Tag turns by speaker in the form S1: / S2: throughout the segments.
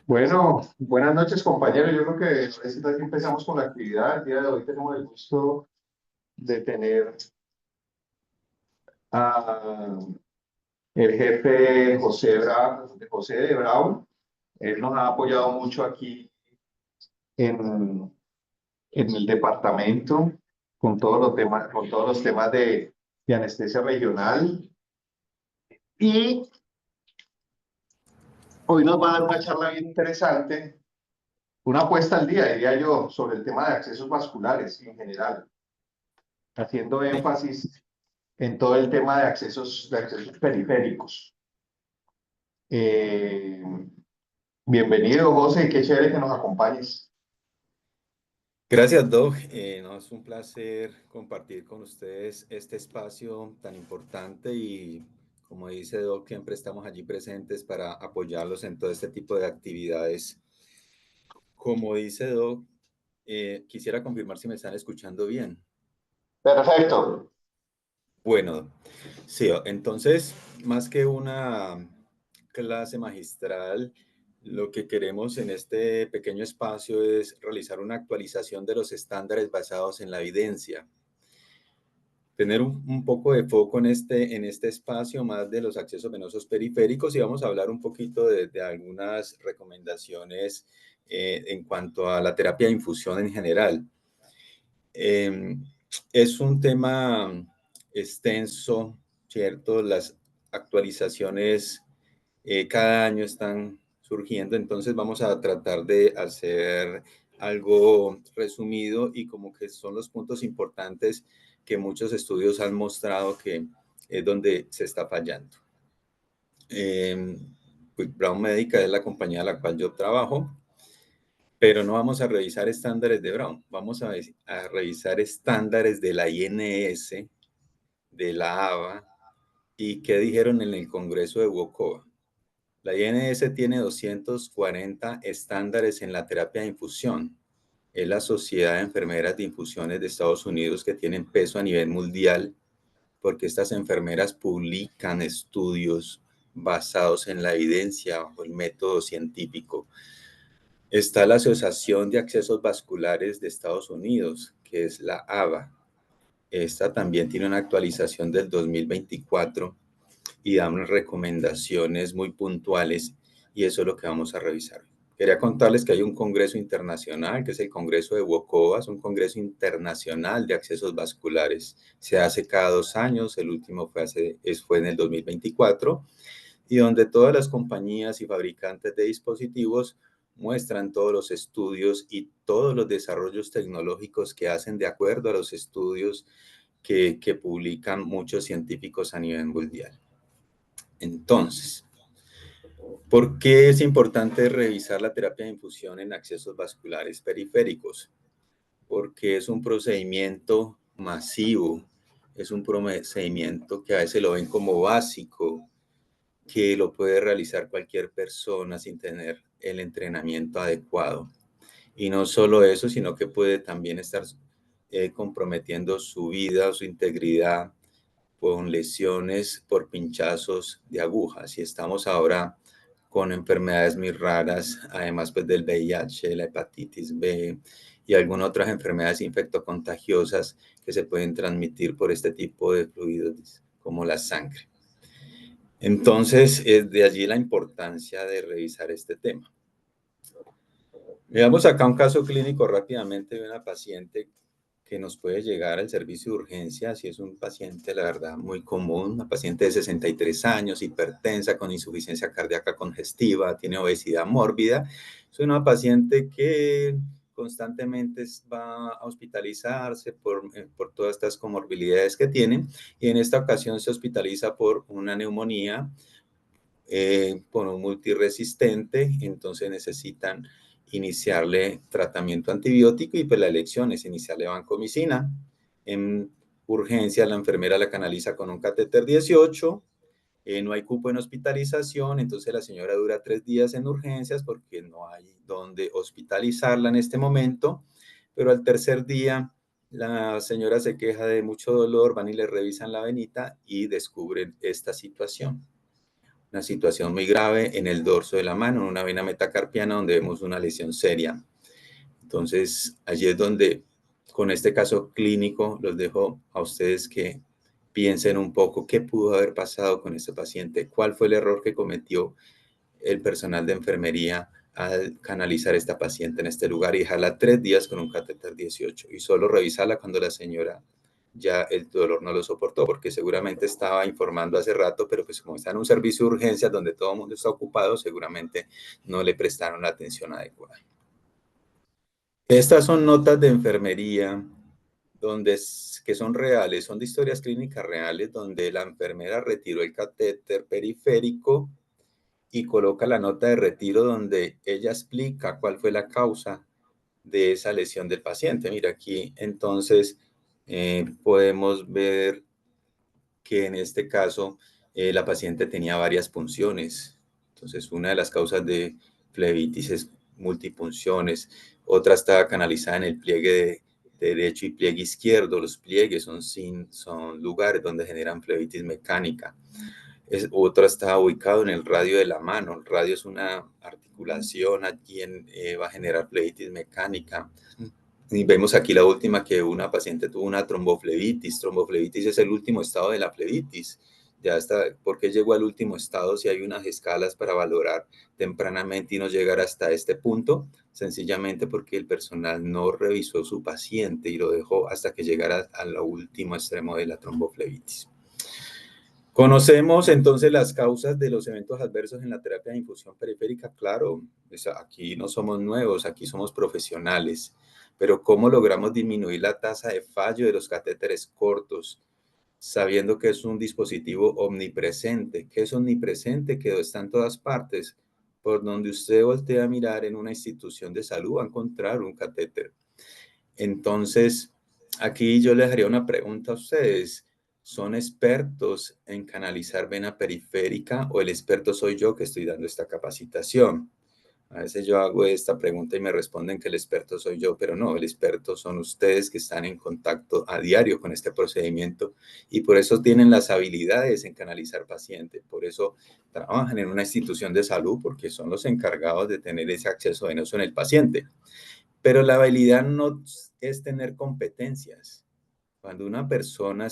S1: Bueno, buenas noches compañeros. Yo creo que ahorita que empezamos con la actividad. El día de hoy tenemos el gusto de tener a el jefe José de Brown. Él nos ha apoyado mucho aquí en, en el departamento con todos los temas de anestesia regional. Y hoy nos va a dar una charla bien interesante, una puesta al día, diría yo, sobre el tema de accesos vasculares en general, haciendo
S2: Sí.
S1: énfasis en todo el tema de accesos periféricos. Eh, Bienvenido, José, qué chévere que nos acompañes.
S2: Gracias, Doc. No, es un placer compartir con ustedes este espacio tan importante y, como dice Doc, siempre estamos allí presentes para apoyarlos en todo este tipo de actividades. Como dice Doc, quisiera confirmar si me están escuchando bien.
S1: Perfecto.
S2: Bueno, sí, entonces, más que una clase magistral, lo que queremos en este pequeño espacio es realizar una actualización de los estándares basados en la evidencia, tener un poco de foco en este espacio más de los accesos venosos periféricos y vamos a hablar un poquito de algunas recomendaciones en cuanto a la terapia de infusión en general. Eh, es un tema extenso, ¿cierto? Las actualizaciones cada año están surgiendo, entonces vamos a tratar de hacer algo resumido y como que son los puntos importantes que muchos estudios han mostrado que es donde se está fallando. Eh, pues Brown Medical es la compañía a la cual yo trabajo, pero no vamos a revisar estándares de Brown, vamos a revisar estándares de la INS, de la ABA y qué dijeron en el Congreso de WOCOA. La INS tiene 240 estándares en la terapia de infusión. Es la Sociedad de Enfermeras de Infusiones de Estados Unidos que tienen peso a nivel mundial porque estas enfermeras publican estudios basados en la evidencia o el método científico. Está la Asociación de Accesos Vasculares de Estados Unidos, que es la AVA. Esta también tiene una actualización del 2024 y da unas recomendaciones muy puntuales y eso es lo que vamos a revisar. Quería contarles que hay un congreso internacional, que es el Congreso de WOCOVA, es un congreso internacional de accesos vasculares. Se hace cada 2 años, el último fue en el 2024, y donde todas las compañías y fabricantes de dispositivos muestran todos los estudios y todos los desarrollos tecnológicos que hacen de acuerdo a los estudios que publican muchos científicos a nivel mundial. Entonces, ¿por qué es importante revisar la terapia de infusión en accesos vasculares periféricos? Porque es un procedimiento masivo, es un procedimiento que a veces lo ven como básico, que lo puede realizar cualquier persona sin tener el entrenamiento adecuado. Y no solo eso, sino que puede también estar comprometiendo su vida, su integridad con lesiones por pinchazos de agujas. Y estamos ahora con enfermedades muy raras, además pues del VIH, la hepatitis B y algunas otras enfermedades infectocontagiosas que se pueden transmitir por este tipo de fluidos como la sangre. Entonces, es de allí la importancia de revisar este tema. Veamos acá un caso clínico rápidamente de una paciente que nos puede llegar al servicio de urgencias y es un paciente, la verdad, muy común, una paciente de 63 años, hipertensa, con insuficiencia cardíaca congestiva, tiene obesidad mórbida. Es una paciente que constantemente va a hospitalizarse por todas estas comorbilidades que tiene y en esta ocasión se hospitaliza por una neumonía, por un multiresistente, entonces necesitan iniciarle tratamiento antibiótico y pues la elección es iniciarle vancomicina. En urgencia la enfermera la canaliza con un catéter 18, no hay cupo en hospitalización, entonces la señora dura 3 días en urgencias porque no hay donde hospitalizarla en este momento, pero al tercer día la señora se queja de mucho dolor, van y le revisan la venita y descubren esta situación. una situación muy grave en el dorso de la mano, en una vena metacarpiana donde vemos una lesión seria. Entonces, allí es donde, con este caso clínico, los dejo a ustedes que piensen un poco qué pudo haber pasado con este paciente, cuál fue el error que cometió el personal de enfermería al canalizar a esta paciente en este lugar y dejarla 3 días con un catéter 18 y solo revisarla cuando la señora ya el dolor no lo soportó, porque seguramente estaba informando hace rato, pero pues como está en un servicio de urgencias donde todo el mundo está ocupado, seguramente no le prestaron la atención adecuada. Estas son notas de enfermería que son reales, son de historias clínicas reales, donde la enfermera retiró el catéter periférico y coloca la nota de retiro donde ella explica cuál fue la causa de esa lesión del paciente. Mira, aquí entonces podemos ver que en este caso la paciente tenía varias punciones. Entonces, una de las causas de flebitis es multipunciones, otra está canalizada en el pliegue de derecho y pliegue izquierdo. Los pliegues son lugares donde generan flebitis mecánica. Otra está ubicado en el radio de la mano. El radio es una articulación, allí va a generar flebitis mecánica. Y vemos aquí la última que una paciente tuvo una tromboflebitis. Tromboflebitis es el último estado de la flebitis. Ya está, ¿por qué llegó al último estado si hay unas escalas para valorar tempranamente y no llegar hasta este punto? Sencillamente porque el personal no revisó su paciente y lo dejó hasta que llegara al último extremo de la tromboflebitis. Conocemos entonces las causas de los eventos adversos en la terapia de infusión periférica. Claro, aquí no somos nuevos, aquí somos profesionales, pero ¿cómo logramos disminuir la tasa de fallo de los catéteres cortos, sabiendo que es un dispositivo omnipresente? ¿Qué es omnipresente? Que está en todas partes. Por donde usted voltea a mirar en una institución de salud, va a encontrar un catéter. Entonces, aquí yo les haría una pregunta a ustedes. ¿Son expertos en canalizar vena periférica o el experto soy yo que estoy dando esta capacitación? A veces yo hago esta pregunta y me responden que el experto soy yo, pero no, el experto son ustedes que están en contacto a diario con este procedimiento y por eso tienen las habilidades en canalizar pacientes, por eso trabajan en una institución de salud porque son los encargados de tener ese acceso venoso en el paciente. Pero la habilidad no es tener competencias. Cuando una persona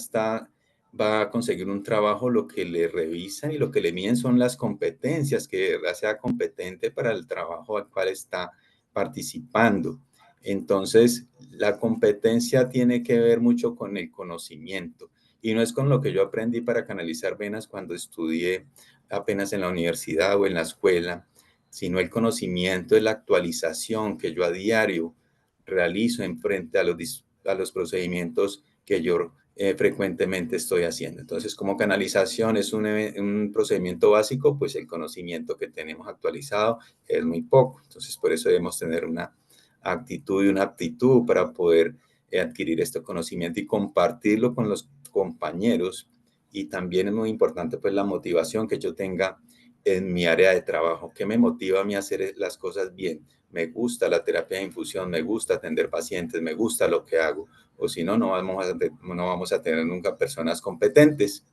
S2: va a conseguir un trabajo, lo que le revisan y lo que le miden son las competencias, que de verdad sea competente para el trabajo al cual está participando. Entonces, la competencia tiene que ver mucho con el conocimiento y no es con lo que yo aprendí para canalizar venas cuando estudié apenas en la universidad o en la escuela, sino el conocimiento de la actualización que yo a diario realizo en frente a los procedimientos que yo frecuentemente estoy haciendo. Entonces, como canalización es un procedimiento básico, pues el conocimiento que tenemos actualizado es muy poco. Entonces, por eso debemos tener una actitud y una aptitud para poder adquirir este conocimiento y compartirlo con los compañeros. Y también es muy importante pues la motivación que yo tenga en mi área de trabajo. ¿Qué me motiva a mí a hacer las cosas bien? Me gusta la terapia de infusión, me gusta atender pacientes, me gusta lo que hago, o si no, no vamos a tener nunca personas competentes.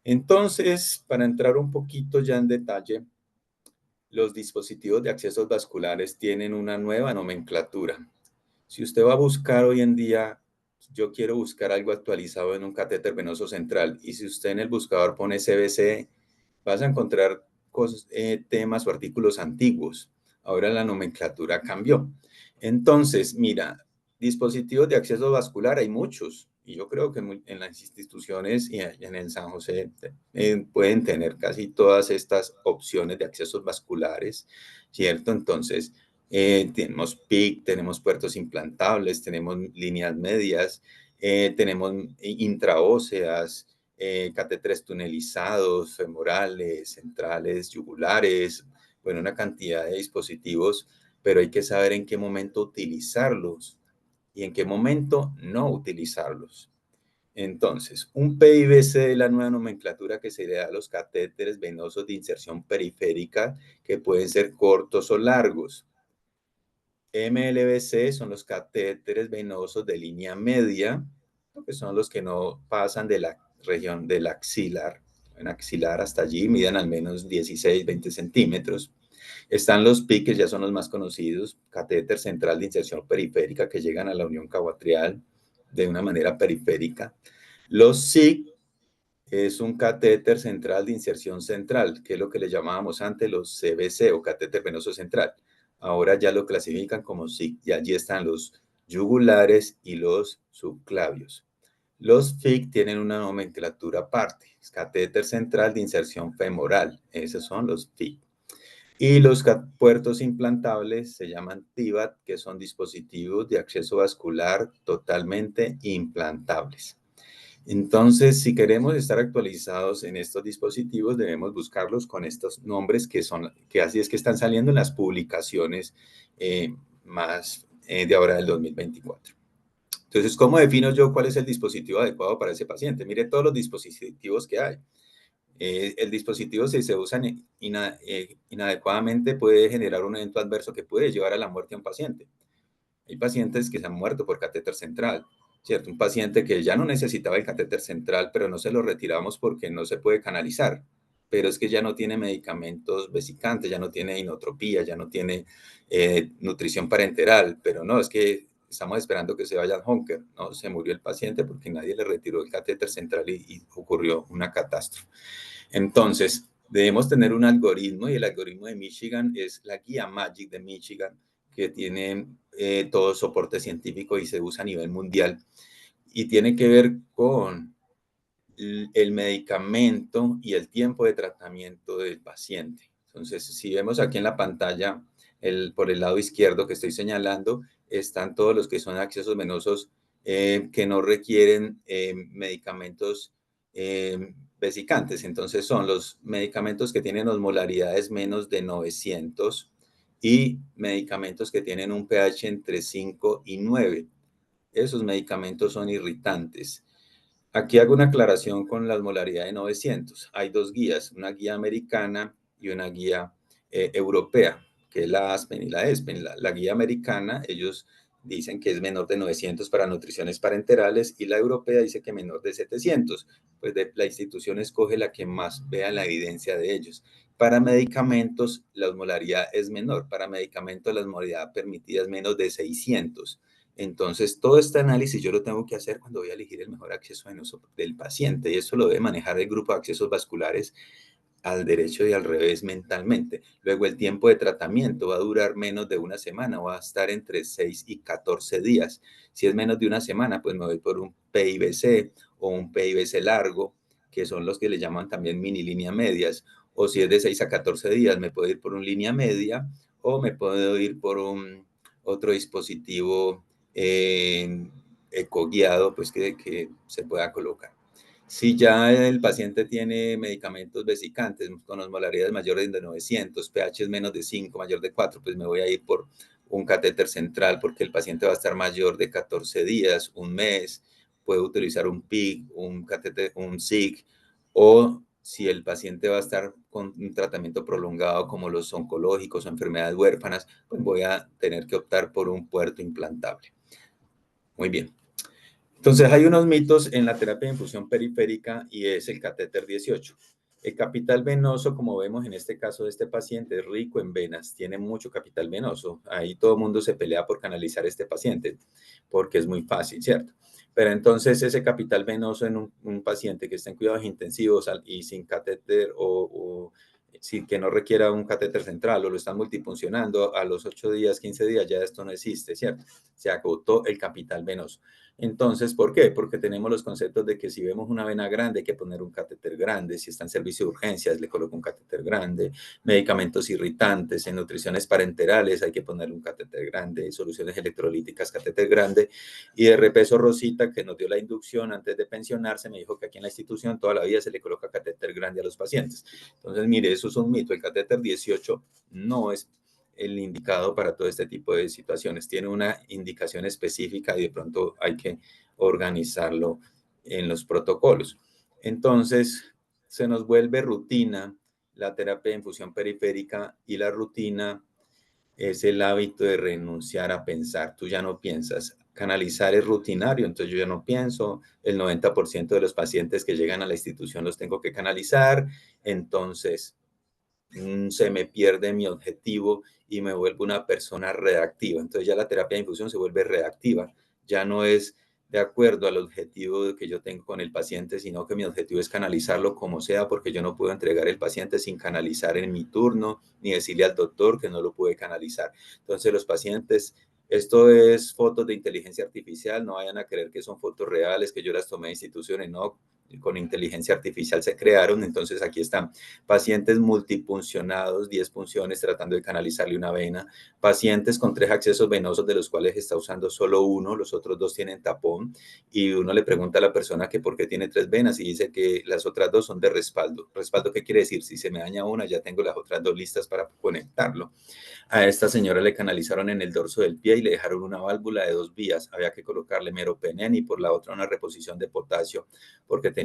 S2: Entonces, para entrar un poquito ya en detalle, los dispositivos de accesos vasculares tienen una nueva nomenclatura. Si usted va a buscar hoy en día, yo quiero buscar algo actualizado en un catéter venoso central, y si usted en el buscador pone CVC, vas a encontrar temas o artículos antiguos. Ahora la nomenclatura cambió. Entonces, mira, dispositivos de acceso vascular hay muchos, y yo creo que en las instituciones y en el San José pueden tener casi todas estas opciones de accesos vasculares, ¿cierto? Entonces, tenemos PIC, tenemos puertos implantables, tenemos líneas medias, tenemos intraóseas, catéteres tunelizados, femorales, centrales, yugulares, bueno, una cantidad de dispositivos, pero hay que saber en qué momento utilizarlos y en qué momento no utilizarlos. Entonces, un PIVC de la nueva nomenclatura que se le da a los catéteres venosos de inserción periférica que pueden ser cortos o largos. MLVC son los catéteres venosos de línea media, que son los que no pasan de la región del axilar en axilar hasta allí, miden al menos 16, 20 centímetros. Están los PIC, que ya son los más conocidos, catéter central de inserción periférica, que llegan a la unión caboatrial de una manera periférica. Los SIC es un catéter central de inserción central, que es lo que le llamábamos antes los CVC o catéter venoso central. Ahora ya lo clasifican como SIC y allí están los yugulares y los subclavios. Los FIC tienen una nomenclatura aparte, es catéter central de inserción femoral, esos son los FIC. Y los puertos implantables se llaman TIVAT, que son dispositivos de acceso vascular totalmente implantables. Entonces, si queremos estar actualizados en estos dispositivos, debemos buscarlos con estos nombres que así es que están saliendo en las publicaciones más de ahora del 2024. Entonces, ¿cómo defino yo cuál es el dispositivo adecuado para ese paciente? Mire todos los dispositivos que hay. El dispositivo, si se usa inadecuadamente, puede generar un evento adverso que puede llevar a la muerte a un paciente. Hay pacientes que se han muerto por catéter central, ¿cierto? Un paciente que ya no necesitaba el catéter central, pero no se lo retiramos porque no se puede canalizar. Pero es que ya no tiene medicamentos vesicantes, ya no tiene inotropía, ya no tiene nutrición parenteral, pero no, es que estamos esperando que se vaya al Honker, ¿no? Se murió el paciente porque nadie le retiró el catéter central y ocurrió una catástrofe. Entonces, debemos tener un algoritmo y el algoritmo de Michigan es la guía MAGIC de Michigan, que tiene todo soporte científico y se usa a nivel mundial y tiene que ver con el medicamento y el tiempo de tratamiento del paciente. Entonces, si vemos aquí en la pantalla, por el lado izquierdo que estoy señalando, están todos los que son accesos venosos que no requieren medicamentos vesicantes. Entonces, son los medicamentos que tienen osmolaridades menos de 900 y medicamentos que tienen un pH entre 5 y 9. Esos medicamentos son irritantes. Aquí hago una aclaración con la osmolaridad de 900. Hay dos guías, una guía americana y una guía europea, que es la ASPEN y la ESPEN. La guía americana, ellos dicen que es menor de 900 para nutriciones parenterales y la europea dice que menor de 700. Pues la institución escoge la que más vea la evidencia de ellos. Para medicamentos, la osmolaridad es menor. Para medicamentos, la osmolaridad permitida es menos de 600. Entonces, todo este análisis yo lo tengo que hacer cuando voy a elegir el mejor acceso venoso del paciente y eso lo debe manejar el grupo de accesos vasculares al derecho y al revés mentalmente. Luego, el tiempo de tratamiento va a durar menos de una semana, va a estar entre 6 y 14 días. Si es menos de una semana, pues me voy por un PIBC o un PIBC largo, que son los que le llaman también mini línea medias. O si es de 6 a 14 días, me puedo ir por un línea media o me puedo ir por otro dispositivo ecoguiado, pues que se pueda colocar. Si ya el paciente tiene medicamentos vesicantes con osmolaridades mayores de 900, pH es menos de 5, mayor de 4, pues me voy a ir por un catéter central porque el paciente va a estar mayor de 14 días, un mes, puede utilizar un PIC, un catéter, un SIC, o si el paciente va a estar con un tratamiento prolongado como los oncológicos o enfermedades huérfanas, pues voy a tener que optar por un puerto implantable. Muy bien. Entonces, hay unos mitos en la terapia de infusión periférica y es el catéter 18. El capital venoso, como vemos en este caso de este paciente, es rico en venas, tiene mucho capital venoso. Ahí todo el mundo se pelea por canalizar a este paciente porque es muy fácil, ¿cierto? Pero entonces ese capital venoso en un paciente que está en cuidados intensivos y sin catéter o sin que no requiera un catéter central o lo están multifuncionando, a los 8 días, 15 días ya esto no existe, ¿cierto? Se agotó el capital venoso. Entonces, ¿por qué? Porque tenemos los conceptos de que si vemos una vena grande hay que poner un catéter grande, si está en servicio de urgencias le coloco un catéter grande, medicamentos irritantes, en nutriciones parenterales hay que poner un catéter grande, soluciones electrolíticas, catéter grande, y de repeso Rosita, que nos dio la inducción antes de pensionarse, me dijo que aquí en la institución toda la vida se le coloca catéter grande a los pacientes. Entonces, mire, eso es un mito, el catéter 18 no es el indicado para todo este tipo de situaciones. Tiene una indicación específica y de pronto hay que organizarlo en los protocolos. Entonces, se nos vuelve rutina la terapia de infusión periférica y la rutina es el hábito de renunciar a pensar. Tú ya no piensas. canalizar es rutinario, entonces yo ya no pienso, el 90% de los pacientes que llegan a la institución los tengo que canalizar, entonces se me pierde mi objetivo y me vuelvo una persona reactiva. Entonces ya la terapia de infusión se vuelve reactiva, ya no es de acuerdo al objetivo que yo tengo con el paciente, sino que mi objetivo es canalizarlo como sea, porque yo no puedo entregar el paciente sin canalizar en mi turno, ni decirle al doctor que no lo puede canalizar. Entonces los pacientes, esto es fotos de inteligencia artificial, no vayan a creer que son fotos reales, que yo las tomé de instituciones, no, con inteligencia artificial se crearon, entonces aquí están pacientes multipuncionados, 10 punciones tratando de canalizarle una vena, pacientes con 3 accesos venosos de los cuales está usando solo uno, los otros 2 tienen tapón, y uno le pregunta a la persona que por qué tiene 3 venas y dice que las otras 2 son de respaldo. ¿Respaldo qué quiere decir? Si se me daña una, ya tengo las otras 2 listas para conectarlo. A esta señora le canalizaron en el dorso del pie y le dejaron una válvula de 2 vías. Había que colocarle meropenem y por la otra una reposición de potasio porque tenía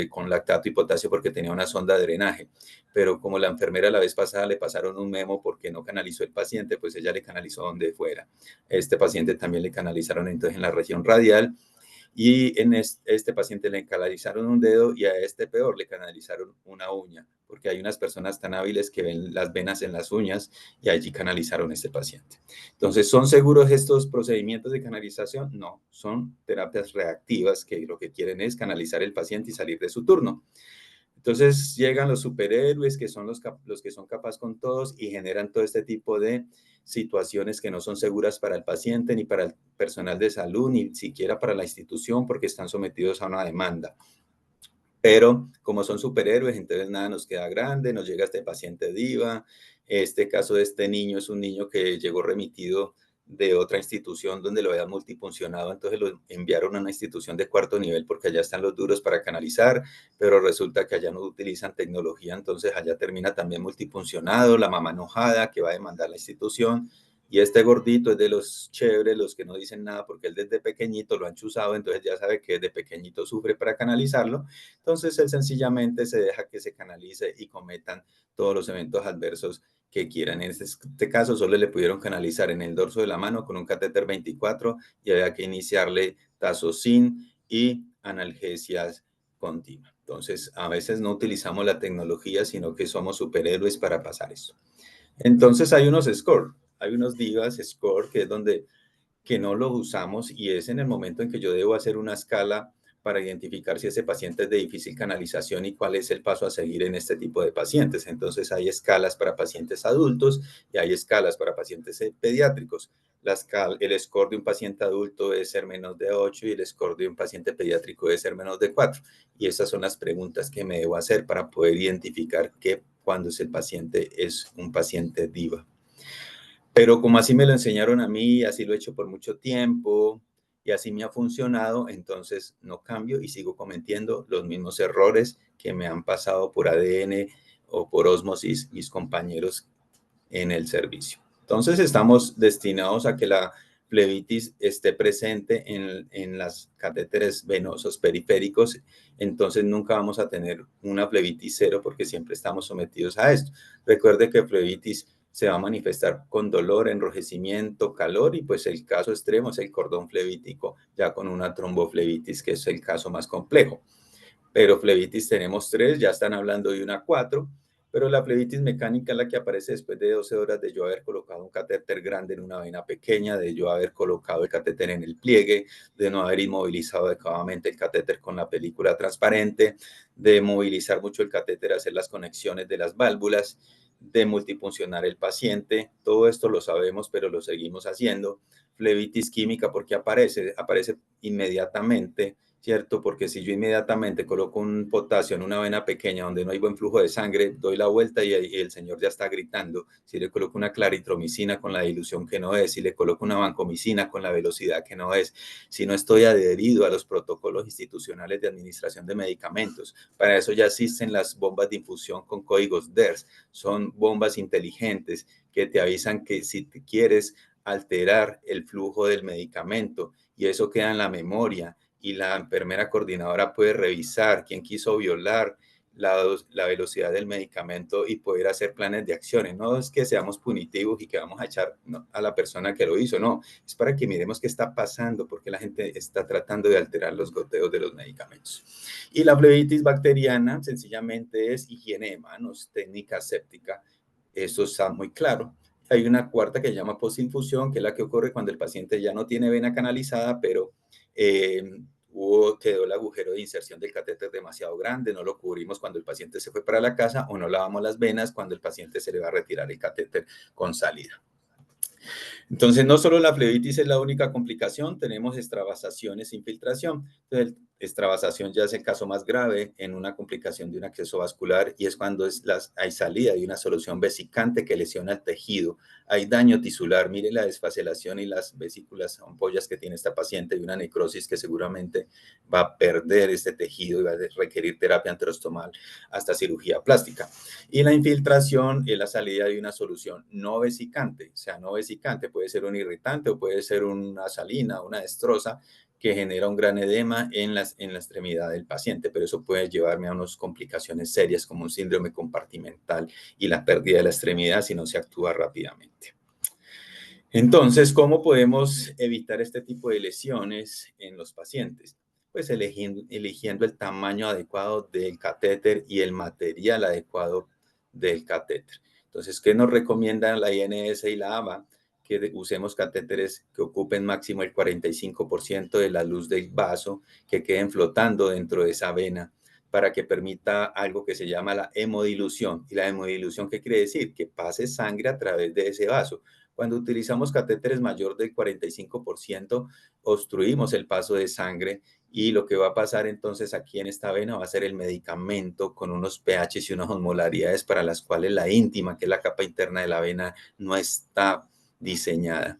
S2: con lactato y potasio porque tenía una sonda de drenaje. Pero como la enfermera la vez pasada le pasaron un memo porque no canalizó el paciente, pues ella le canalizó donde fuera. Este paciente también le canalizaron entonces en la región radial y en este paciente le canalizaron un dedo y a este peor le canalizaron una uña, porque hay unas personas tan hábiles que ven las venas en las uñas y allí canalizaron a este paciente. Entonces, ¿son seguros estos procedimientos de canalización? No, son terapias reactivas que lo que quieren es canalizar el paciente y salir de su turno. Entonces llegan los superhéroes que son los que son capaces con todos y generan todo este tipo de situaciones que no son seguras para el paciente, ni para el personal de salud, ni siquiera para la institución, porque están sometidos a una demanda. Pero como son superhéroes, entonces nada nos queda grande, nos llega este paciente diva. Este caso de este niño es un niño que llegó remitido de otra institución donde lo habían multifuncionado, entonces lo enviaron a una institución de 4º nivel porque allá están los duros para canalizar, pero resulta que allá no utilizan tecnología, entonces allá termina también multifuncionado, la mamá enojada que va a demandar la institución, y este gordito es de los chéveres, los que no dicen nada porque él desde pequeñito lo han chuzado, entonces ya sabe que desde pequeñito sufre para canalizarlo, entonces él sencillamente se deja que se canalice y cometan todos los eventos adversos que quieran. En este caso solo le pudieron canalizar en el dorso de la mano con un catéter 24 y había que iniciarle tazocin y analgesias continuas. Entonces a veces no utilizamos la tecnología, sino que somos superhéroes para pasar eso. Entonces hay unos score, hay unos divas score que es donde que no los usamos y es en el momento en que yo debo hacer una escala para identificar si ese paciente es de difícil canalización y cuál es el paso a seguir en este tipo de pacientes. Entonces hay escalas para pacientes adultos y hay escalas para pacientes pediátricos. El score de un paciente adulto debe ser menos de 8 y el score de un paciente pediátrico debe ser menos de 4. Y esas son las preguntas que me debo hacer para poder identificar que cuando el paciente es un paciente DIVA. Pero como así me lo enseñaron a mí, así lo he hecho por mucho tiempo y así me ha funcionado, entonces no cambio y sigo cometiendo los mismos errores que me han pasado por ADN o por ósmosis mis compañeros en el servicio. Entonces estamos destinados a que la flebitis esté presente en las catéteres venosos periféricos, entonces nunca vamos a tener una flebitis cero porque siempre estamos sometidos a esto. Recuerde que flebitis se va a manifestar con dolor, enrojecimiento, calor y pues el caso extremo es el cordón flevítico, ya con una tromboflebitis que es el caso más complejo. Pero flebitis tenemos 3, ya están hablando de una 4, pero la flebitis mecánica es la que aparece después de 12 horas de yo haber colocado un catéter grande en una vena pequeña, de yo haber colocado el catéter en el pliegue, de no haber inmovilizado adecuadamente el catéter con la película transparente, de movilizar mucho el catéter, hacer las conexiones de las válvulas, de multifuncionar el paciente. Todo esto lo sabemos, pero lo seguimos haciendo. Flebitis química, ¿por qué aparece? Aparece inmediatamente, ¿cierto? Porque si yo inmediatamente coloco un potasio en una vena pequeña donde no hay buen flujo de sangre, doy la vuelta y el señor ya está gritando. Si le coloco una claritromicina con la dilución que no es, si le coloco una vancomicina con la velocidad que no es, si no estoy adherido a los protocolos institucionales de administración de medicamentos. Para eso ya existen las bombas de infusión con códigos DERS. Son bombas inteligentes que te avisan que si te quieres alterar el flujo del medicamento y eso queda en la memoria y la enfermera coordinadora puede revisar quién quiso violar la velocidad del medicamento y poder hacer planes de acciones. No es que seamos punitivos y que vamos a echar a la persona que lo hizo, no, es para que miremos qué está pasando, porque la gente está tratando de alterar los goteos de los medicamentos. Y la flebitis bacteriana sencillamente es higiene de manos, técnica séptica, eso está muy claro. Hay una cuarta que se llama postinfusión, que es la que ocurre cuando el paciente ya no tiene vena canalizada, pero quedó el agujero de inserción del catéter demasiado grande, no lo cubrimos cuando el paciente se fue para la casa o no lavamos las venas cuando el paciente se le va a retirar el catéter con salida. Entonces, no solo la flebitis es la única complicación, tenemos extravasaciones, infiltración. Entonces, extravasación ya es el caso más grave en una complicación de un acceso vascular y es cuando hay salida de una solución vesicante que lesiona el tejido. Hay daño tisular, mire la desfacelación y las vesículas ampollas que tiene esta paciente y una necrosis que seguramente va a perder este tejido y va a requerir terapia anterostomal hasta cirugía plástica. Y la infiltración es la salida de una solución no vesicante, o sea, no vesicante, puede ser un irritante o puede ser una salina, una destroza que genera un gran edema en la extremidad del paciente, pero eso puede llevarme a unas complicaciones serias como un síndrome compartimental y la pérdida de la extremidad si no se actúa rápidamente. Entonces, ¿cómo podemos evitar este tipo de lesiones en los pacientes? Pues eligiendo el tamaño adecuado del catéter y el material adecuado del catéter. Entonces, ¿qué nos recomiendan la INS y la AMA? Que usemos catéteres que ocupen máximo el 45% de la luz del vaso, que queden flotando dentro de esa vena para que permita algo que se llama la hemodilución. ¿Y la hemodilución qué quiere decir? Que pase sangre a través de ese vaso. Cuando utilizamos catéteres mayor del 45%, obstruimos el paso de sangre y lo que va a pasar entonces aquí en esta vena va a ser el medicamento con unos pHs y unas osmolaridades para las cuales la íntima, que es la capa interna de la vena, no está diseñada.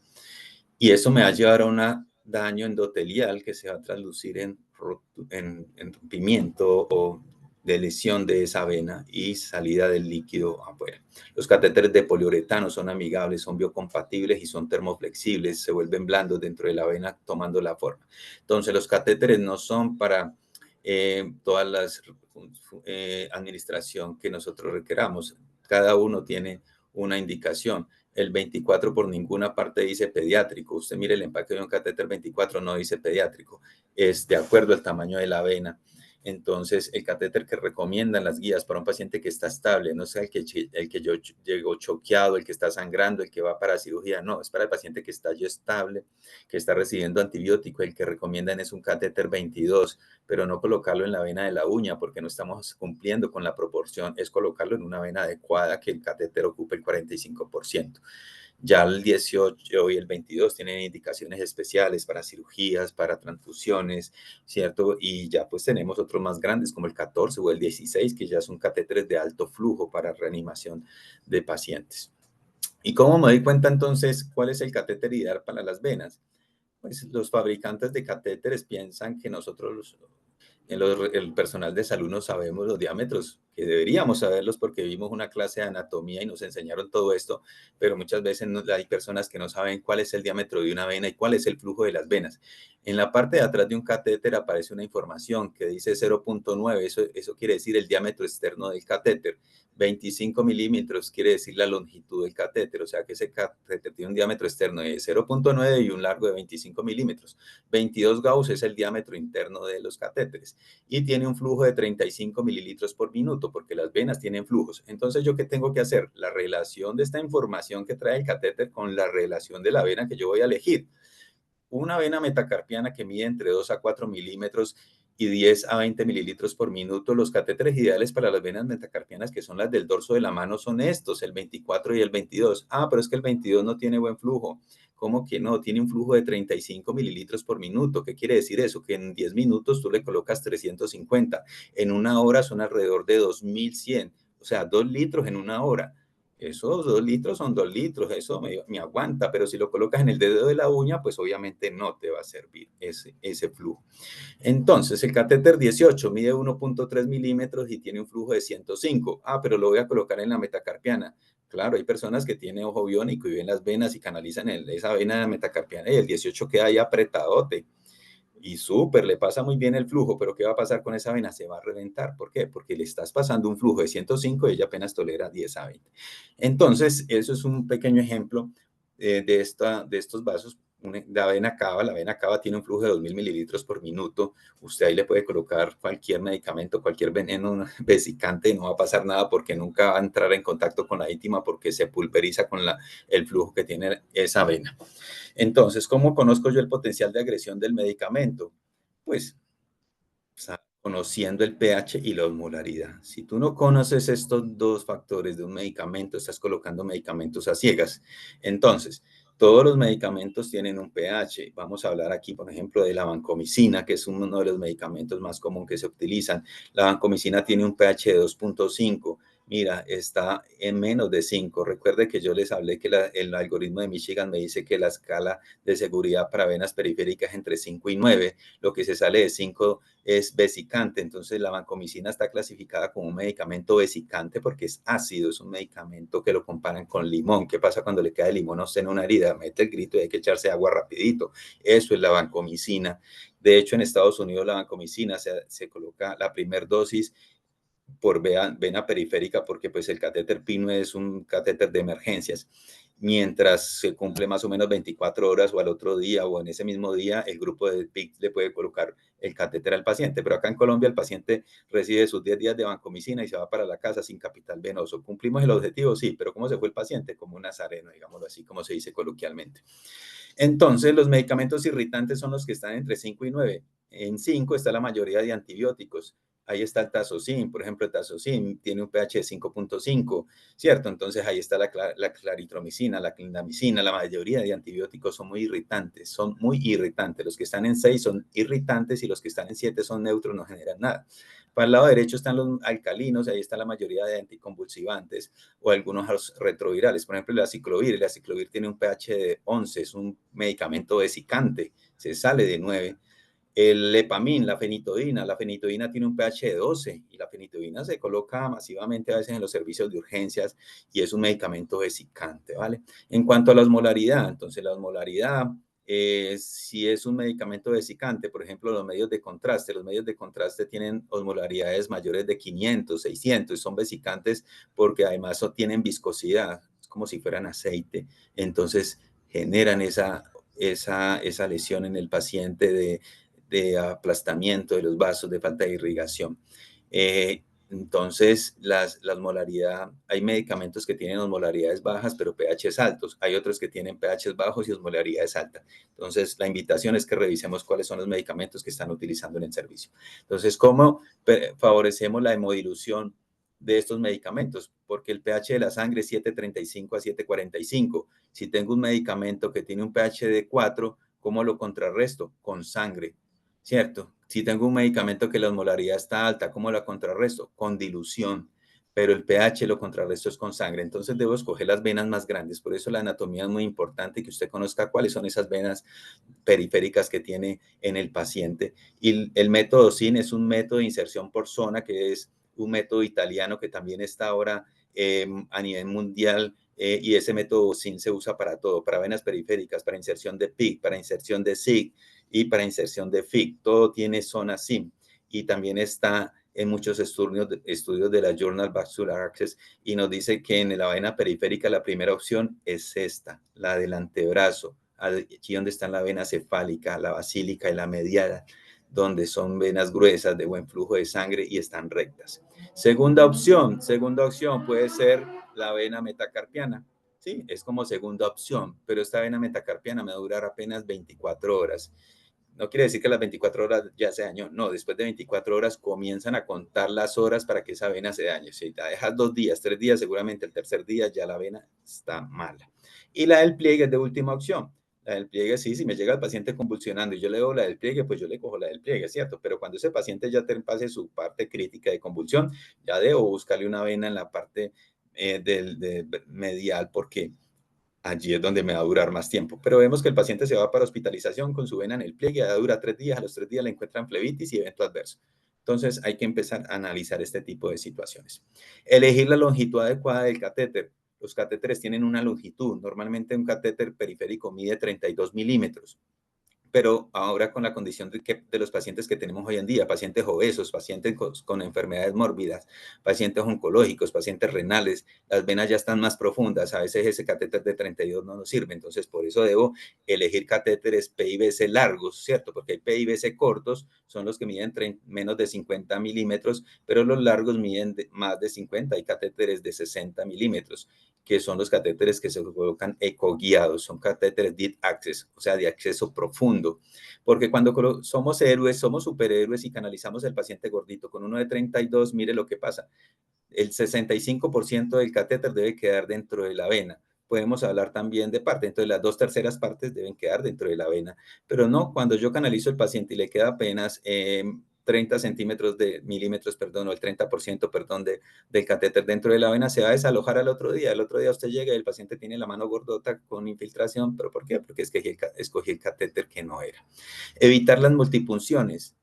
S2: Y eso me va a llevar a un daño endotelial que se va a traducir en rompimiento o de lesión de esa vena y salida del líquido afuera. Los catéteres de poliuretano son amigables, son biocompatibles y son termoflexibles, se vuelven blandos dentro de la vena tomando la forma. Entonces los catéteres no son para todas las administración que nosotros requeramos. Cada uno tiene una indicación. El 24 por ninguna parte dice pediátrico. Usted mire el empaque de un catéter 24, no dice pediátrico. Es de acuerdo al tamaño de la vena. Entonces, el catéter que recomiendan las guías para un paciente que está estable, no es el que yo llego choqueado, el que está sangrando, el que va para cirugía, no, es para el paciente que está ya estable, que está recibiendo antibiótico, el que recomiendan es un catéter 22, pero no colocarlo en la vena de la uña porque no estamos cumpliendo con la proporción, es colocarlo en una vena adecuada que el catéter ocupe el 45%. Ya el 18 y el 22 tienen indicaciones especiales para cirugías, para transfusiones, ¿cierto? Y ya pues tenemos otros más grandes como el 14 o el 16, que ya son catéteres de alto flujo para reanimación de pacientes. ¿Y cómo me doy cuenta entonces cuál es el catéter ideal para las venas? Pues los fabricantes de catéteres piensan que nosotros el personal de salud no sabemos los diámetros, que deberíamos saberlos porque vimos una clase de anatomía y nos enseñaron todo esto, pero muchas veces hay personas que no saben cuál es el diámetro de una vena y cuál es el flujo de las venas. En la parte de atrás de un catéter aparece una información que dice 0.9, eso quiere decir el diámetro externo del catéter. 25 milímetros quiere decir la longitud del catéter, o sea que ese catéter tiene un diámetro externo de 0.9 y un largo de 25 milímetros. 22 Gauss es el diámetro interno de los catéteres y tiene un flujo de 35 mililitros por minuto porque las venas tienen flujos. Entonces, ¿yo qué tengo que hacer? La relación de esta información que trae el catéter con la relación de la vena que yo voy a elegir. Una vena metacarpiana que mide entre 2 a 4 milímetros y 10 a 20 mililitros por minuto. Los catéteres ideales para las venas metacarpianas, que son las del dorso de la mano, son estos, el 24 y el 22. Ah, pero es que el 22 no tiene buen flujo. ¿Cómo que no? Tiene un flujo de 35 mililitros por minuto. ¿Qué quiere decir eso? Que en 10 minutos tú le colocas 350. En una hora son alrededor de 2100. O sea, 2 litros en una hora. Esos 2 litros son 2 litros, eso me aguanta, pero si lo colocas en el dedo de la uña, pues obviamente no te va a servir ese flujo. Entonces, el catéter 18 mide 1.3 milímetros y tiene un flujo de 105. Ah, pero lo voy a colocar en la metacarpiana. Claro, hay personas que tienen ojo biónico y ven las venas y canalizan esa vena metacarpiana y el 18 queda ahí apretadote. Y súper, le pasa muy bien el flujo, pero ¿qué va a pasar con esa vena? Se va a reventar. ¿Por qué? Porque le estás pasando un flujo de 105 y ella apenas tolera 10 a 20. Entonces, eso es un pequeño ejemplo de estos vasos. La vena cava tiene un flujo de 2000 mililitros por minuto. Usted ahí le puede colocar cualquier medicamento, cualquier veneno vesicante, no va a pasar nada porque nunca va a entrar en contacto con la íntima porque se pulveriza con el flujo que tiene esa vena. Entonces, ¿cómo conozco yo el potencial de agresión del medicamento? Pues conociendo el pH y la osmolaridad. Si tú no conoces estos dos factores de un medicamento, estás colocando medicamentos a ciegas. Entonces, todos los medicamentos tienen un pH. Vamos a hablar aquí, por ejemplo, de la vancomicina, que es uno de los medicamentos más comunes que se utilizan. La vancomicina tiene un pH de 2.5. Mira, está en menos de 5. Recuerde que yo les hablé que el algoritmo de Michigan me dice que la escala de seguridad para venas periféricas es entre 5 y 9. Lo que se sale de 5 es vesicante. Entonces, la vancomicina está clasificada como un medicamento vesicante porque es ácido, es un medicamento que lo comparan con limón. ¿Qué pasa cuando le cae limón a usted en una herida? Mete el grito y hay que echarse agua rapidito. Eso es la vancomicina. De hecho, en Estados Unidos la vancomicina se coloca la primera dosis por vena periférica porque pues el catéter PIN es un catéter de emergencias. Mientras se cumple más o menos 24 horas o al otro día o en ese mismo día, el grupo de PIC le puede colocar el catéter al paciente. Pero acá en Colombia el paciente recibe sus 10 días de vancomicina y se va para la casa sin capital venoso. ¿Cumplimos el objetivo? Sí, pero ¿cómo se fue el paciente? Como un nazareno, digámoslo así, como se dice coloquialmente. Entonces, los medicamentos irritantes son los que están entre 5 y 9. En 5 está la mayoría de antibióticos. Ahí está el tazocin, por ejemplo, el tazocin tiene un pH de 5.5, ¿cierto? Entonces ahí está la claritromicina, la clindamicina, la mayoría de antibióticos son muy irritantes, son muy irritantes. Los que están en 6 son irritantes y los que están en 7 son neutros, no generan nada. Para el lado derecho están los alcalinos, ahí está la mayoría de anticonvulsivantes o algunos retrovirales. Por ejemplo, el aciclovir tiene un pH de 11, es un medicamento vesicante, se sale de 9. El lepamín, la fenitoína tiene un pH de 12 y la fenitoína se coloca masivamente a veces en los servicios de urgencias y es un medicamento vesicante, ¿vale? En cuanto a la osmolaridad, entonces la osmolaridad, si es un medicamento vesicante, por ejemplo, los medios de contraste tienen osmolaridades mayores de 500, 600 y son vesicantes porque además tienen viscosidad, es como si fueran aceite, entonces generan esa lesión en el paciente de aplastamiento de los vasos, de falta de irrigación. Entonces, la osmolaridad, hay medicamentos que tienen osmolaridades bajas, pero pHs altos. Hay otros que tienen pHs bajos y osmolaridades altas. Entonces, la invitación es que revisemos cuáles son los medicamentos que están utilizando en el servicio. Entonces, ¿cómo favorecemos la hemodilución de estos medicamentos? Porque el pH de la sangre es 735 a 745. Si tengo un medicamento que tiene un pH de 4, ¿cómo lo contrarresto? Con sangre. ¿Cierto? Si tengo un medicamento que la osmolaridad está alta, ¿cómo la contrarresto? Con dilución, pero el pH lo contrarresto es con sangre. Entonces debo escoger las venas más grandes. Por eso la anatomía es muy importante, que usted conozca cuáles son esas venas periféricas que tiene en el paciente. Y el método SIN es un método de inserción por zona, que es un método italiano que también está ahora a nivel mundial. Y ese método SIN se usa para todo, para venas periféricas, para inserción de PIC, para inserción de SIG, y para inserción de FIC. Todo tiene zona SIM y también está en muchos estudios de la Journal Vascular Access y nos dice que en la vena periférica la primera opción es esta, la del antebrazo, aquí donde está la vena cefálica, la basílica y la mediana, donde son venas gruesas de buen flujo de sangre y están rectas. Segunda opción puede ser la vena metacarpiana. Sí, es como segunda opción, pero esta vena metacarpiana me va a durar apenas 24 horas. No quiere decir que las 24 horas ya se dañó, no, después de 24 horas comienzan a contar las horas para que esa vena se dañe. Si la dejas 2 días, 3 días, seguramente el tercer día ya la vena está mala. Y la del pliegue es de última opción. La del pliegue, sí, si me llega el paciente convulsionando y yo le doy la del pliegue, pues yo le cojo la del pliegue, ¿cierto? Pero cuando ese paciente ya pase su parte crítica de convulsión, ya debo buscarle una vena en la parte medial porque allí es donde me va a durar más tiempo. Pero vemos que el paciente se va para hospitalización con su vena en el pliegue, ya dura 3 días, a los 3 días le encuentran flebitis y evento adverso. Entonces hay que empezar a analizar este tipo de situaciones. Elegir la longitud adecuada del catéter. Los catéteres tienen una longitud. Normalmente un catéter periférico mide 32 milímetros. pero ahora con la condición de los pacientes que tenemos hoy en día, pacientes obesos, pacientes con enfermedades mórbidas, pacientes oncológicos, pacientes renales, las venas ya están más profundas, a veces ese catéter de 32 no nos sirve, entonces por eso debo elegir catéteres PIVC largos, ¿cierto? Porque hay PIVC cortos, son los que miden menos de 50 milímetros, pero los largos miden más de 50, hay catéteres de 60 milímetros, que son los catéteres que se colocan ecoguiados, son catéteres deep access, o sea, de acceso profundo, porque cuando somos héroes, somos superhéroes y canalizamos al paciente gordito con uno de 32, mire lo que pasa, el 65% del catéter debe quedar dentro de la vena. Podemos hablar también de parte, entonces las 2/3 partes deben quedar dentro de la vena, pero no, cuando yo canalizo al paciente y le queda apenas 30 milímetros, perdón, o el 30%, perdón, del catéter dentro de la vena, se va a desalojar al otro día. El otro día usted llega y el paciente tiene la mano gordota con infiltración, ¿pero por qué? Porque escogí el catéter que no era. Evitar las multipunciones.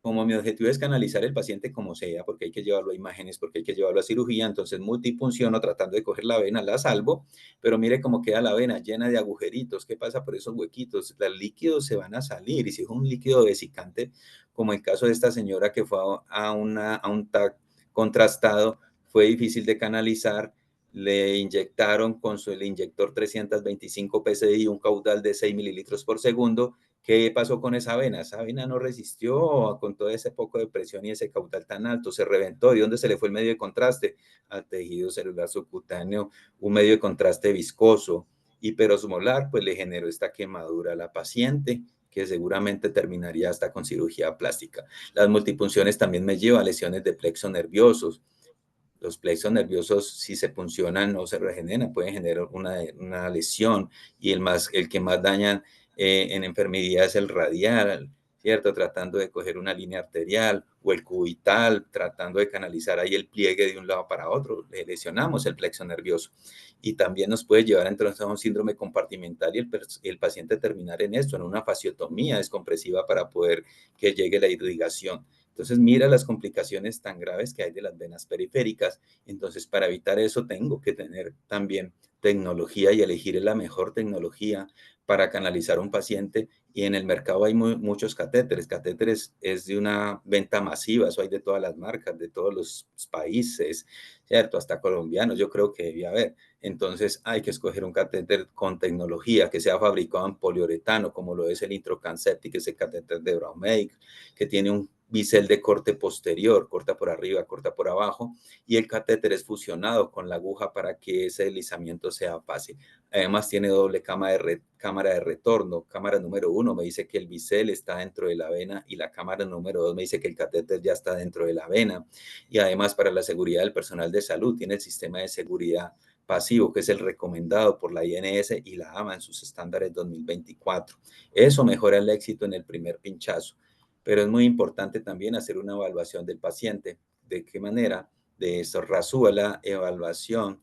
S2: Como mi objetivo es canalizar el paciente como sea, porque hay que llevarlo a imágenes, porque hay que llevarlo a cirugía, entonces multipunciono tratando de coger la vena, la salvo, pero mire cómo queda la vena llena de agujeritos. ¿Qué pasa por esos huequitos? Los líquidos se van a salir y si es un líquido vesicante, como el caso de esta señora que fue a un TAC contrastado, fue difícil de canalizar, le inyectaron con el inyector 325 PSI un caudal de 6 mililitros por segundo. ¿Qué pasó con esa vena? Esa vena no resistió con todo ese poco de presión y ese caudal tan alto, se reventó. ¿De dónde se le fue el medio de contraste? Al tejido celular subcutáneo, un medio de contraste viscoso, hiperosmolar, pues le generó esta quemadura a la paciente, que seguramente terminaría hasta con cirugía plástica. Las multipunciones también me llevan a lesiones de plexos nerviosos. Los plexos nerviosos, si se puncionan, no se regeneran, pueden generar una lesión y el que más dañan en enfermedad es el radial, ¿cierto? Tratando de coger una línea arterial o el cubital, tratando de canalizar ahí el pliegue de un lado para otro, le lesionamos el plexo nervioso. Y también nos puede llevar entonces a un síndrome compartimental y el paciente terminar en esto, en una fasciotomía descompresiva para poder que llegue la irrigación. Entonces, mira las complicaciones tan graves que hay de las venas periféricas. Entonces, para evitar eso, tengo que tener también tecnología y elegir la mejor tecnología para canalizar a un paciente. Y en el mercado hay muchos catéteres. Catéteres es de una venta masiva, eso hay de todas las marcas, de todos los países, ¿cierto? Hasta colombianos, yo creo que debía haber. Entonces, hay que escoger un catéter con tecnología que sea fabricado en poliuretano, como lo es el Introcanseptic, que es el catéter de Brown Medical, que tiene un bisel de corte posterior, corta por arriba, corta por abajo, y el catéter es fusionado con la aguja para que ese deslizamiento sea fácil. Además tiene doble cámara de retorno. Cámara número 1 me dice que el bisel está dentro de la vena y la cámara número 2 me dice que el catéter ya está dentro de la vena. Y además para la seguridad del personal de salud tiene el sistema de seguridad pasivo, que es el recomendado por la INS y la AMA en sus estándares 2024. Eso mejora el éxito en el primer pinchazo. Pero es muy importante también hacer una evaluación del paciente. ¿De qué manera? De esto, RASúa, la evaluación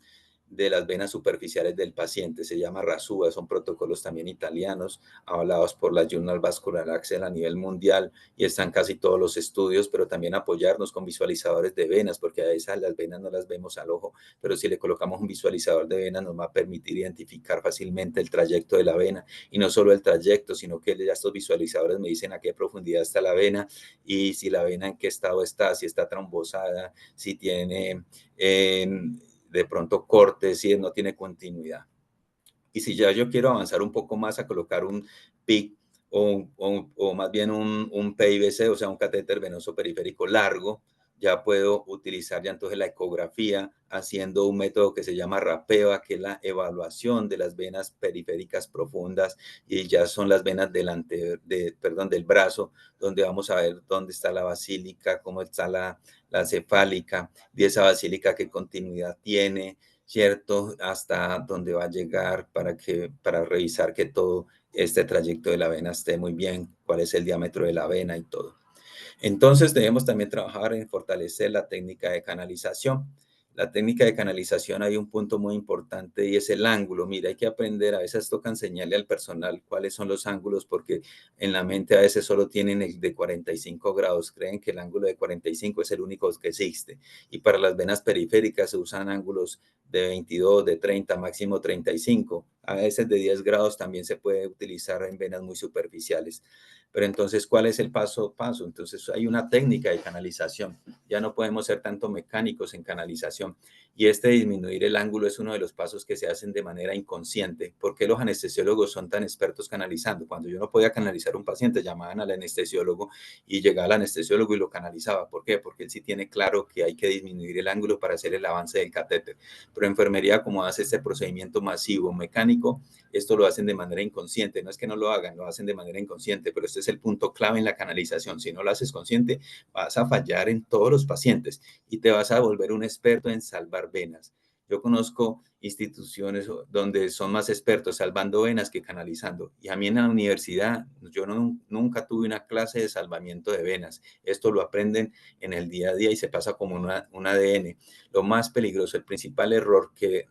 S2: de las venas superficiales del paciente. Se llama RASúa, son protocolos también italianos, avalados por la Journal Vascular Access a nivel mundial y están casi todos los estudios, pero también apoyarnos con visualizadores de venas, porque a veces las venas no las vemos al ojo, pero si le colocamos un visualizador de venas nos va a permitir identificar fácilmente el trayecto de la vena y no solo el trayecto, sino que ya estos visualizadores me dicen a qué profundidad está la vena y si la vena en qué estado está, si está trombosada, si tiene de pronto cortes, si no tiene continuidad. Y si ya yo quiero avanzar un poco más a colocar un PIC o más bien un PIVC, o sea, un catéter venoso periférico largo, ya puedo utilizar ya entonces la ecografía haciendo un método que se llama RAPEVA, que es la evaluación de las venas periféricas profundas y ya son las venas del brazo, donde vamos a ver dónde está la basílica, cómo está la cefálica, y esa basílica qué continuidad tiene, ¿cierto? Hasta dónde va a llegar para revisar que todo este trayecto de la vena esté muy bien, cuál es el diámetro de la vena y todo. Entonces debemos también trabajar en fortalecer la técnica de canalización. La técnica de canalización hay un punto muy importante y es el ángulo. Mira, hay que aprender, a veces toca enseñarle al personal cuáles son los ángulos porque en la mente a veces solo tienen el de 45 grados, creen que el ángulo de 45 es el único que existe. Y para las venas periféricas se usan ángulos de 22, de 30, máximo 35. a veces de 10 grados también se puede utilizar en venas muy superficiales. Pero entonces, ¿cuál es el paso a paso? Entonces, hay una técnica de canalización. Ya no podemos ser tanto mecánicos en canalización. Y disminuir el ángulo es uno de los pasos que se hacen de manera inconsciente. ¿Por qué los anestesiólogos son tan expertos canalizando? Cuando yo no podía canalizar a un paciente, llamaban al anestesiólogo y llegaba al anestesiólogo y lo canalizaba. ¿Por qué? Porque él sí tiene claro que hay que disminuir el ángulo para hacer el avance del catéter. Pero enfermería, como hace este procedimiento masivo mecánico, esto lo hacen de manera inconsciente. No es que no lo hagan, lo hacen de manera inconsciente, pero este es el punto clave en la canalización. Si no lo haces consciente, vas a fallar en todos los pacientes y te vas a volver un experto en salvar venas. Yo conozco instituciones donde son más expertos salvando venas que canalizando. Y a mí en la universidad, yo nunca tuve una clase de salvamiento de venas. Esto lo aprenden en el día a día y se pasa como un ADN. Lo más peligroso, el principal error que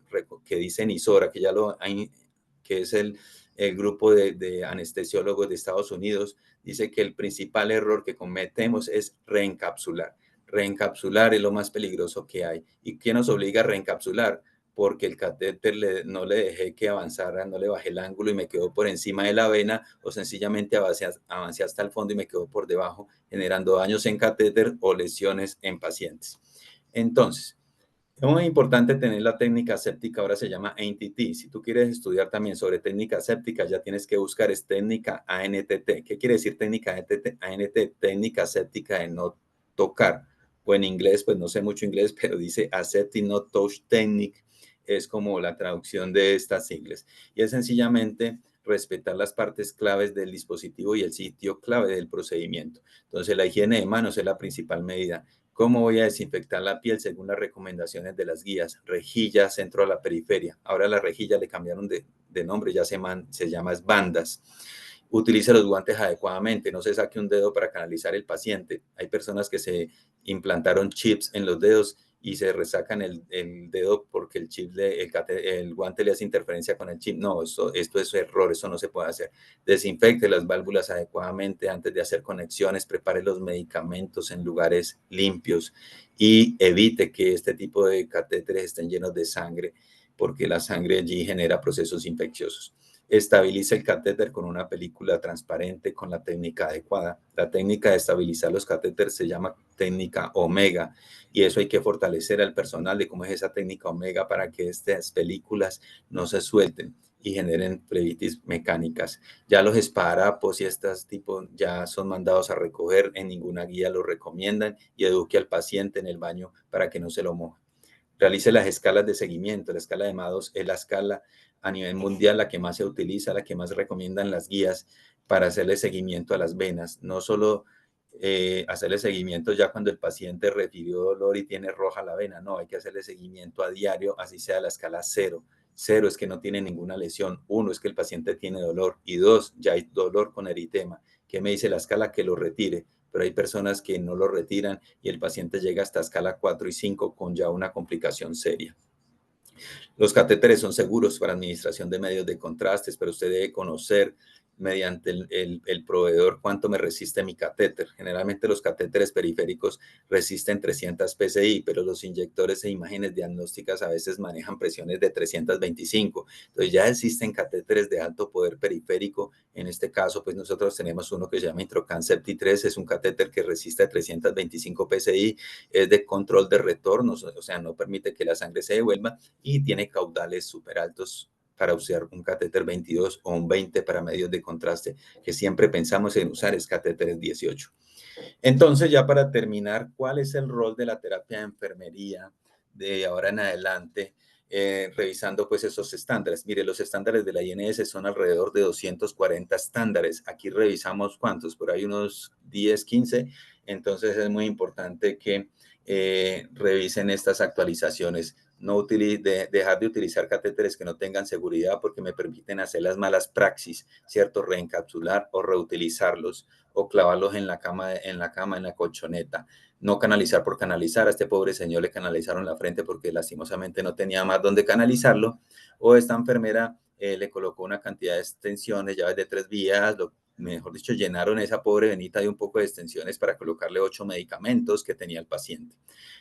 S2: dice Nisora, que es el grupo de anestesiólogos de Estados Unidos, dice que el principal error que cometemos es reencapsular. Reencapsular es lo más peligroso que hay. ¿Y qué nos obliga a reencapsular? Porque el catéter no le dejé que avanzara, no le bajé el ángulo y me quedó por encima de la vena, o sencillamente avancé hasta el fondo y me quedó por debajo, generando daños en catéter o lesiones en pacientes. Entonces, es muy importante tener la técnica séptica, ahora se llama ANTT. Si tú quieres estudiar también sobre técnica séptica, ya tienes que buscar es técnica ANTT. ¿Qué quiere decir técnica ANTT? Técnica séptica de no tocar. O en inglés, pues no sé mucho inglés, pero dice Aseptic Not Touch Technique. Es como la traducción de estas siglas. Y es sencillamente respetar las partes claves del dispositivo y el sitio clave del procedimiento. Entonces, la higiene de manos es la principal medida. ¿Cómo voy a desinfectar la piel según las recomendaciones de las guías? Rejilla, centro a la periferia. Ahora la rejilla le cambiaron de nombre, ya se llama bandas. Utilice los guantes adecuadamente, no se saque un dedo para canalizar el paciente. Hay personas que se implantaron chips en los dedos y se resacan el dedo porque el guante le hace interferencia con el chip. No, esto es error, eso no se puede hacer. Desinfecte las válvulas adecuadamente antes de hacer conexiones, prepare los medicamentos en lugares limpios y evite que este tipo de catéteres estén llenos de sangre, porque la sangre allí genera procesos infecciosos. Estabiliza el catéter con una película transparente con la técnica adecuada. La técnica de estabilizar los catéteres se llama técnica Omega y eso hay que fortalecer al personal de cómo es esa técnica Omega para que estas películas no se suelten y generen plebitis mecánicas. Ya los esparadrapos y estos tipos ya son mandados a recoger, en ninguna guía lo recomiendan y eduque al paciente en el baño para que no se lo moje. Realice las escalas de seguimiento. La escala de Mados es la escala a nivel mundial, la que más se utiliza, la que más recomiendan las guías para hacerle seguimiento a las venas. No solo hacerle seguimiento ya cuando el paciente refirió dolor y tiene roja la vena, no, hay que hacerle seguimiento a diario, así sea la escala 0. 0 es que no tiene ninguna lesión, 1 es que el paciente tiene dolor y 2 ya hay dolor con eritema. ¿Qué me dice la escala? Que lo retire, pero hay personas que no lo retiran y el paciente llega hasta escala 4 y 5 con ya una complicación seria. Los catéteres son seguros para administración de medios de contrastes, pero usted debe conocer mediante el proveedor cuánto me resiste mi catéter. Generalmente los catéteres periféricos resisten 300 PSI, pero los inyectores e imágenes diagnósticas a veces manejan presiones de 325. Entonces ya existen catéteres de alto poder periférico. En este caso, pues nosotros tenemos uno que se llama Introcan Septi 3, es un catéter que resiste 325 PSI, es de control de retorno, o sea, no permite que la sangre se devuelva y tiene caudales súper altos para usar un catéter 22 o un 20 para medios de contraste, que siempre pensamos en usar es catéteres 18. Entonces, ya para terminar, ¿cuál es el rol de la terapia de enfermería de ahora en adelante? Revisando pues esos estándares. Mire, los estándares de la INS son alrededor de 240 estándares. Aquí revisamos cuántos, por ahí unos 10, 15. Entonces es muy importante que revisen estas actualizaciones. No dejar de utilizar catéteres que no tengan seguridad porque me permiten hacer las malas praxis, ¿cierto? Reencapsular o reutilizarlos o clavarlos en la cama, en la colchoneta. No canalizar por canalizar. A este pobre señor le canalizaron la frente porque lastimosamente no tenía más donde canalizarlo. O esta enfermera le colocó una cantidad de extensiones, llaves de 3 vías, mejor dicho, llenaron esa pobre venita de un poco de extensiones para colocarle 8 medicamentos que tenía el paciente.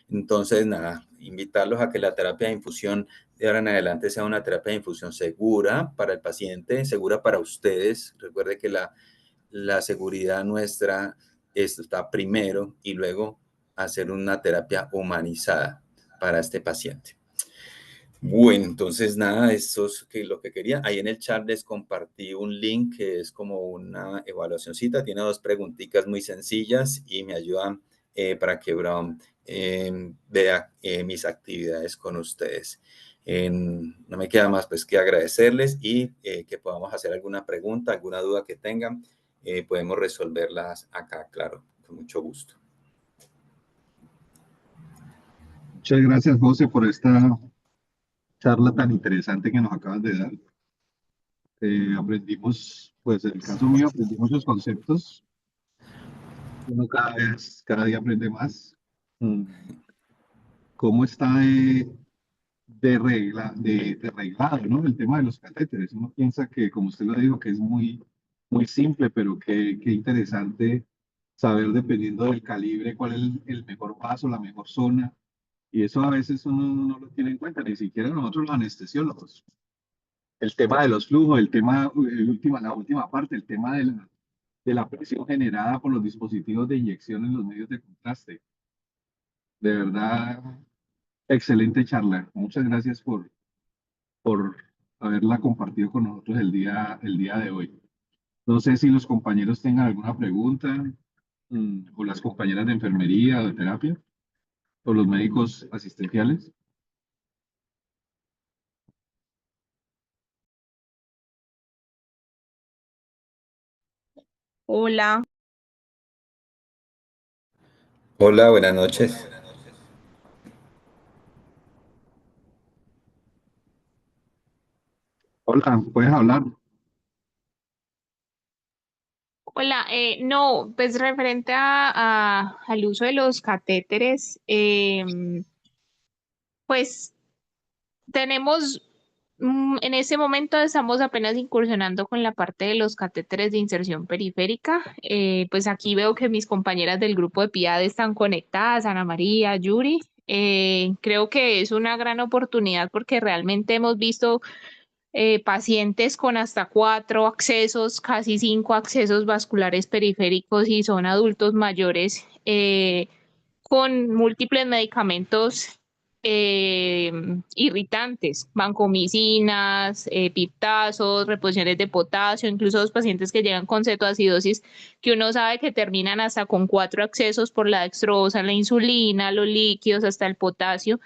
S2: Entonces, nada, invitarlos a que la terapia de infusión de ahora en adelante sea una terapia de infusión segura para el paciente, segura para ustedes. Recuerde que la seguridad nuestra está primero y luego hacer una terapia humanizada para este paciente. Bueno, entonces nada, eso es lo que quería. Ahí en el chat les compartí un link que es como una evaluacióncita. Tiene 2 preguntitas muy sencillas y me ayudan para que Brown vea mis actividades con ustedes. No me queda más pues que agradecerles y que podamos hacer alguna pregunta, alguna duda que tengan. Podemos resolverlas acá, claro, con mucho gusto.
S1: Muchas gracias, José, por esta charla tan interesante que nos acabas de dar. Aprendimos, pues en el caso mío, aprendí muchos conceptos. Uno cada día aprende más. Mm, ¿Cómo está de reglado, ¿no? El tema de los catéteres. Uno piensa que, como usted lo dijo, que es muy simple, pero qué interesante saber, dependiendo del calibre, cuál es el mejor vaso, la mejor zona. Y eso a veces uno no lo tiene en cuenta, ni siquiera nosotros los anestesiólogos. El tema de los flujos, el tema, la última parte, el tema de la presión generada por los dispositivos de inyección en los medios de contraste. De verdad, excelente charla. Muchas gracias por haberla compartido con nosotros el día de hoy. No sé si los compañeros tengan alguna pregunta, o las compañeras de enfermería o de terapia, o los médicos asistenciales.
S3: Hola,
S2: Hola, buenas noches.
S1: Hola, puedes hablar.
S3: hola, no, pues referente al uso de los catéteres, pues tenemos, en ese momento estamos apenas incursionando con la parte de los catéteres de inserción periférica. Pues aquí veo que mis compañeras del grupo de PIAD están conectadas, Ana María, Yuri. Creo que es una gran oportunidad porque realmente hemos visto pacientes con hasta 4 accesos, casi 5 accesos vasculares periféricos y son adultos mayores con múltiples medicamentos eh, irritantes, vancomicinas, piptazos, reposiciones de potasio, incluso los pacientes que llegan con cetoacidosis, que uno sabe que terminan hasta con 4 accesos por la dextrosa, la insulina, los líquidos, hasta el potasio.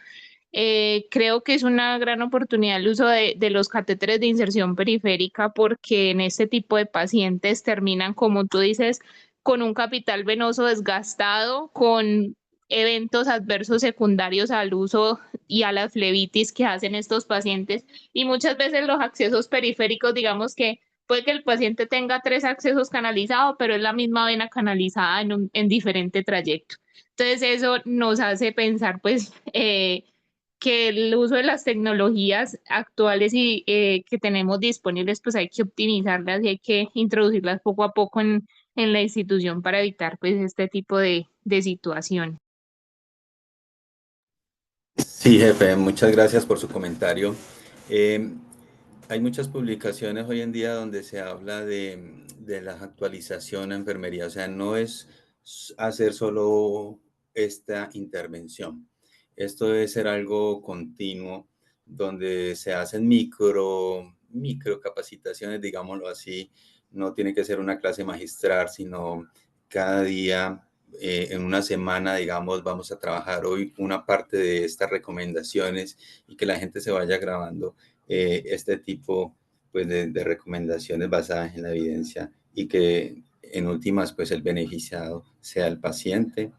S3: Creo que es una gran oportunidad el uso de los catéteres de inserción periférica porque en este tipo de pacientes terminan, como tú dices, con un capital venoso desgastado, con eventos adversos secundarios al uso y a la flebitis que hacen estos pacientes. Y muchas veces los accesos periféricos, digamos que puede que el paciente tenga 3 accesos canalizados, pero es la misma vena canalizada en diferente trayecto. Entonces eso nos hace pensar, pues, que el uso de las tecnologías actuales y que tenemos disponibles, pues hay que optimizarlas y hay que introducirlas poco a poco en la institución para evitar pues este tipo de situación.
S2: Sí, jefe, muchas gracias por su comentario. Eh, Hay muchas publicaciones hoy en día donde se habla de la actualización en enfermería, o sea, no es hacer solo esta intervención. Esto debe ser algo continuo, donde se hacen micro capacitaciones, digámoslo así. No tiene que ser una clase magistral, sino cada día, en una semana, digamos, vamos a trabajar hoy una parte de estas recomendaciones y que la gente se vaya grabando este tipo pues, de recomendaciones basadas en la evidencia y que en últimas pues el beneficiado sea el paciente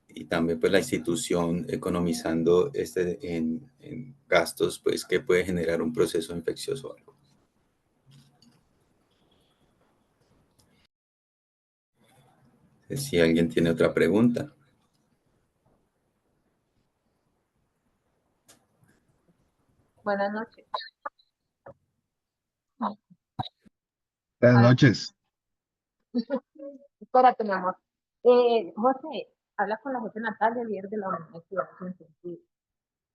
S2: y también pues la institución economizando en gastos pues que puede generar un proceso infeccioso o algo. Si alguien tiene otra pregunta.
S4: Buenas noches.
S1: Buenas noches.
S4: Espérate, mi amor. José, habla con la jefe Natalia, líder de la Universidad de Sentido.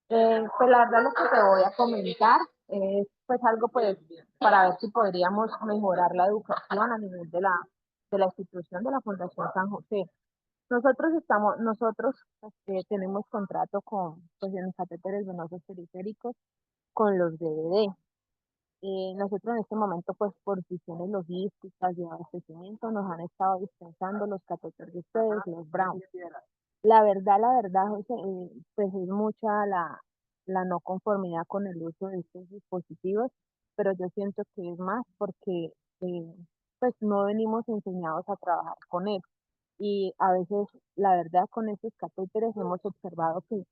S4: Pues la verdad lo que te voy a comentar es pues algo pues para ver si podríamos mejorar la educación a nivel de la institución de la Fundación San José. Nosotros tenemos contrato con, pues en los catéteres venosos periféricos con los DBD. Nosotros en este momento, pues por cuestiones logísticas y abastecimiento, nos han estado dispensando los catéteres de ustedes, los Brown. La verdad, José, pues es mucha la no conformidad con el uso de estos dispositivos, pero yo siento que es más porque pues no venimos enseñados a trabajar con él. Y a veces, la verdad, con estos catéteres hemos observado que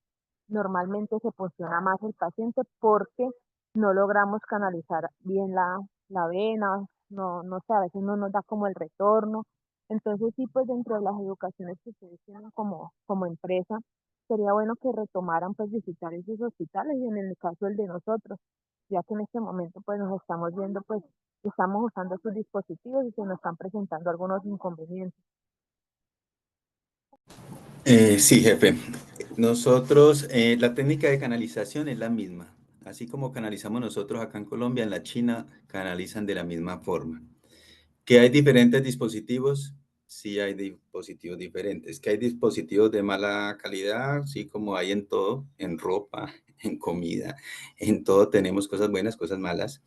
S4: normalmente se posiciona más el paciente porque no logramos canalizar bien la vena, no sé, a veces no nos da como el retorno. Entonces sí, pues dentro de las educaciones que ustedes tienen como empresa, sería bueno que retomaran pues visitar esos hospitales y en el caso el de nosotros, ya que en este momento pues nos estamos viendo pues estamos usando sus dispositivos y se nos están presentando algunos inconvenientes.
S2: Sí, jefe. Nosotros, la técnica de canalización es la misma. Así como canalizamos nosotros acá en Colombia, en la China canalizan de la misma forma. ¿Que hay diferentes dispositivos? Sí, hay dispositivos diferentes. ¿Que hay dispositivos de mala calidad? Sí, como hay en todo, en ropa, en comida, en todo tenemos cosas buenas, cosas malas.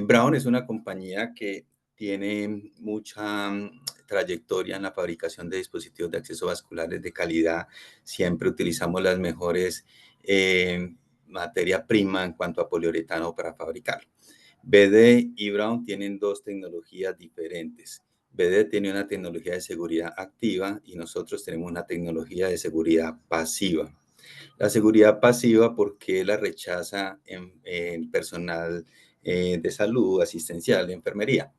S2: Brown es una compañía que tiene mucha trayectoria en la fabricación de dispositivos de acceso vasculares de calidad. Siempre utilizamos las mejores materia prima en cuanto a poliuretano para fabricarlo. BD y Brown tienen dos tecnologías diferentes. BD tiene una tecnología de seguridad activa y nosotros tenemos una tecnología de seguridad pasiva. La seguridad pasiva, porque la rechaza en personal de salud, asistencial, de enfermería.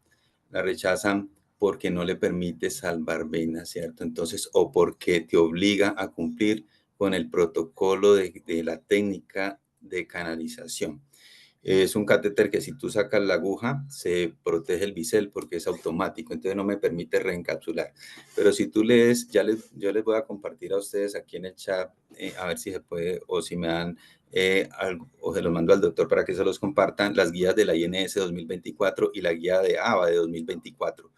S2: La rechazan porque no le permite salvar venas, ¿cierto? Entonces, o porque te obliga a cumplir con el protocolo de la técnica de canalización. Es un catéter que si tú sacas la aguja, se protege el bisel porque es automático, entonces no me permite reencapsular. Pero si tú lees, yo les voy a compartir a ustedes aquí en el chat, a ver si se puede, o si me dan, algo, o se los mando al doctor para que se los compartan, las guías de la INS 2024 y la guía de ABA de 2024.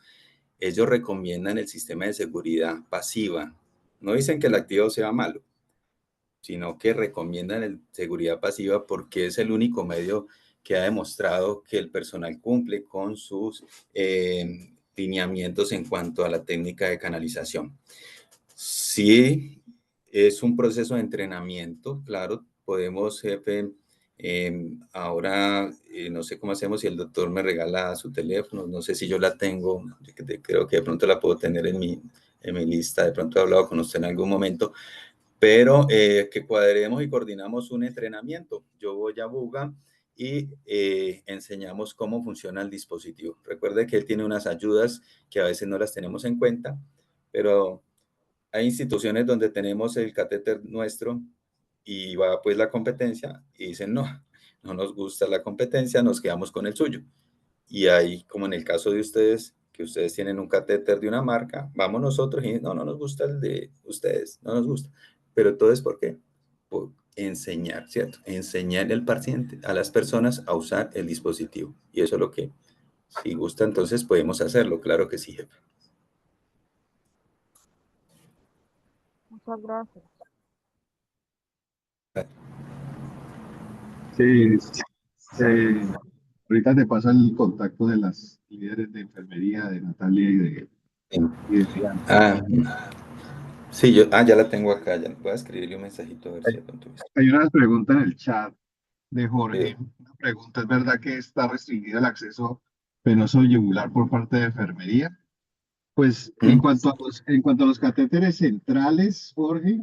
S2: Ellos recomiendan el sistema de seguridad pasiva. No dicen que el activo sea malo, sino que recomiendan el seguridad pasiva porque es el único medio que ha demostrado que el personal cumple con sus lineamientos en cuanto a la técnica de canalización. Sí, es un proceso de entrenamiento, claro, podemos, jefe, ahora no sé cómo hacemos si el doctor me regala su teléfono, no sé si yo la tengo, creo que de pronto la puedo tener en mi lista, de pronto he hablado con usted en algún momento, pero que cuadremos y coordinamos un entrenamiento. Yo voy a Buga y enseñamos cómo funciona el dispositivo. Recuerde que él tiene unas ayudas que a veces no las tenemos en cuenta, pero hay instituciones donde tenemos el catéter nuestro y va pues la competencia y dicen, no, no nos gusta la competencia, nos quedamos con el suyo. Y ahí, como en el caso de ustedes, que ustedes tienen un catéter de una marca, vamos nosotros y no, no nos gusta el de ustedes, no nos gusta. Pero todo es porque por enseñar, ¿cierto? Enseñar al paciente, a las personas a usar el dispositivo. Y eso es lo que, si gusta, entonces podemos hacerlo, claro que sí, jefe.
S4: Muchas gracias.
S1: Sí, ahorita te paso el contacto de las líderes de enfermería, de Natalia y de Diana.
S2: Sí, ya la tengo acá, ya voy a escribirle un mensajito a ver si de pronto
S1: Hay una pregunta en el chat de
S2: eh,
S1: Jorge. Una pregunta, ¿es verdad que está restringido el acceso venoso yugular por parte de enfermería? Pues en cuanto a los catéteres centrales, Jorge,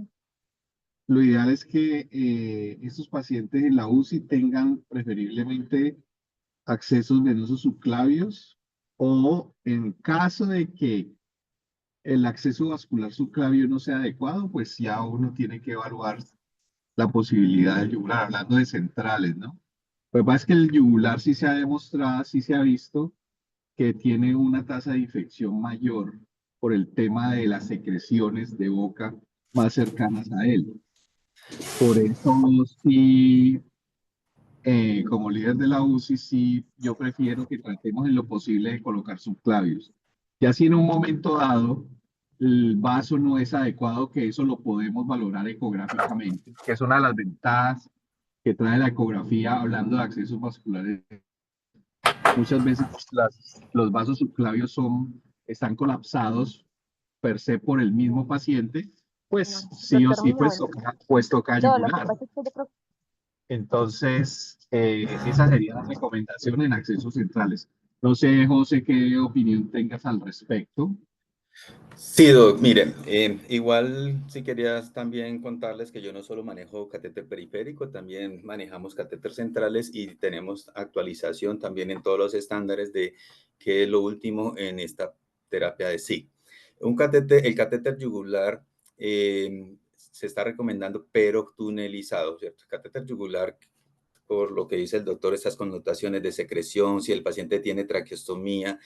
S1: lo ideal es que estos pacientes en la UCI tengan preferiblemente accesos venosos subclavios o en caso de que el acceso vascular subclavio no sea adecuado, pues ya uno tiene que evaluar la posibilidad del yugular, hablando de centrales, ¿no? Lo que pasa es que el yugular sí se ha demostrado, sí se ha visto que tiene una tasa de infección mayor por el tema de las secreciones de boca más cercanas a él. Por eso sí, como líder de la UCI, sí, yo prefiero que tratemos en lo posible de colocar subclavios. Ya si en un momento dado el vaso no es adecuado, que eso lo podemos valorar ecográficamente, que es una de las ventajas que trae la ecografía hablando de accesos vasculares. Muchas veces los vasos subclavios están colapsados per se por el mismo paciente, pues
S4: No,
S1: sí o
S4: doctor
S1: sí,
S4: Manuel,
S1: pues toca
S4: no, lo que
S1: yugular.
S4: pasa es que yo creo
S1: Entonces, esa sería la recomendación en accesos centrales. No sé, José, qué opinión tengas al respecto.
S2: Sí, Doc, mire, igual si querías también contarles que yo no solo manejo catéter periférico, también manejamos catéter centrales y tenemos actualización también en todos los estándares de qué es lo último en esta terapia de SIG. El catéter yugular se está recomendando pero tunelizado, ¿cierto? Catéter yugular, por lo que dice el doctor, estas connotaciones de secreción, si el paciente tiene traqueostomía,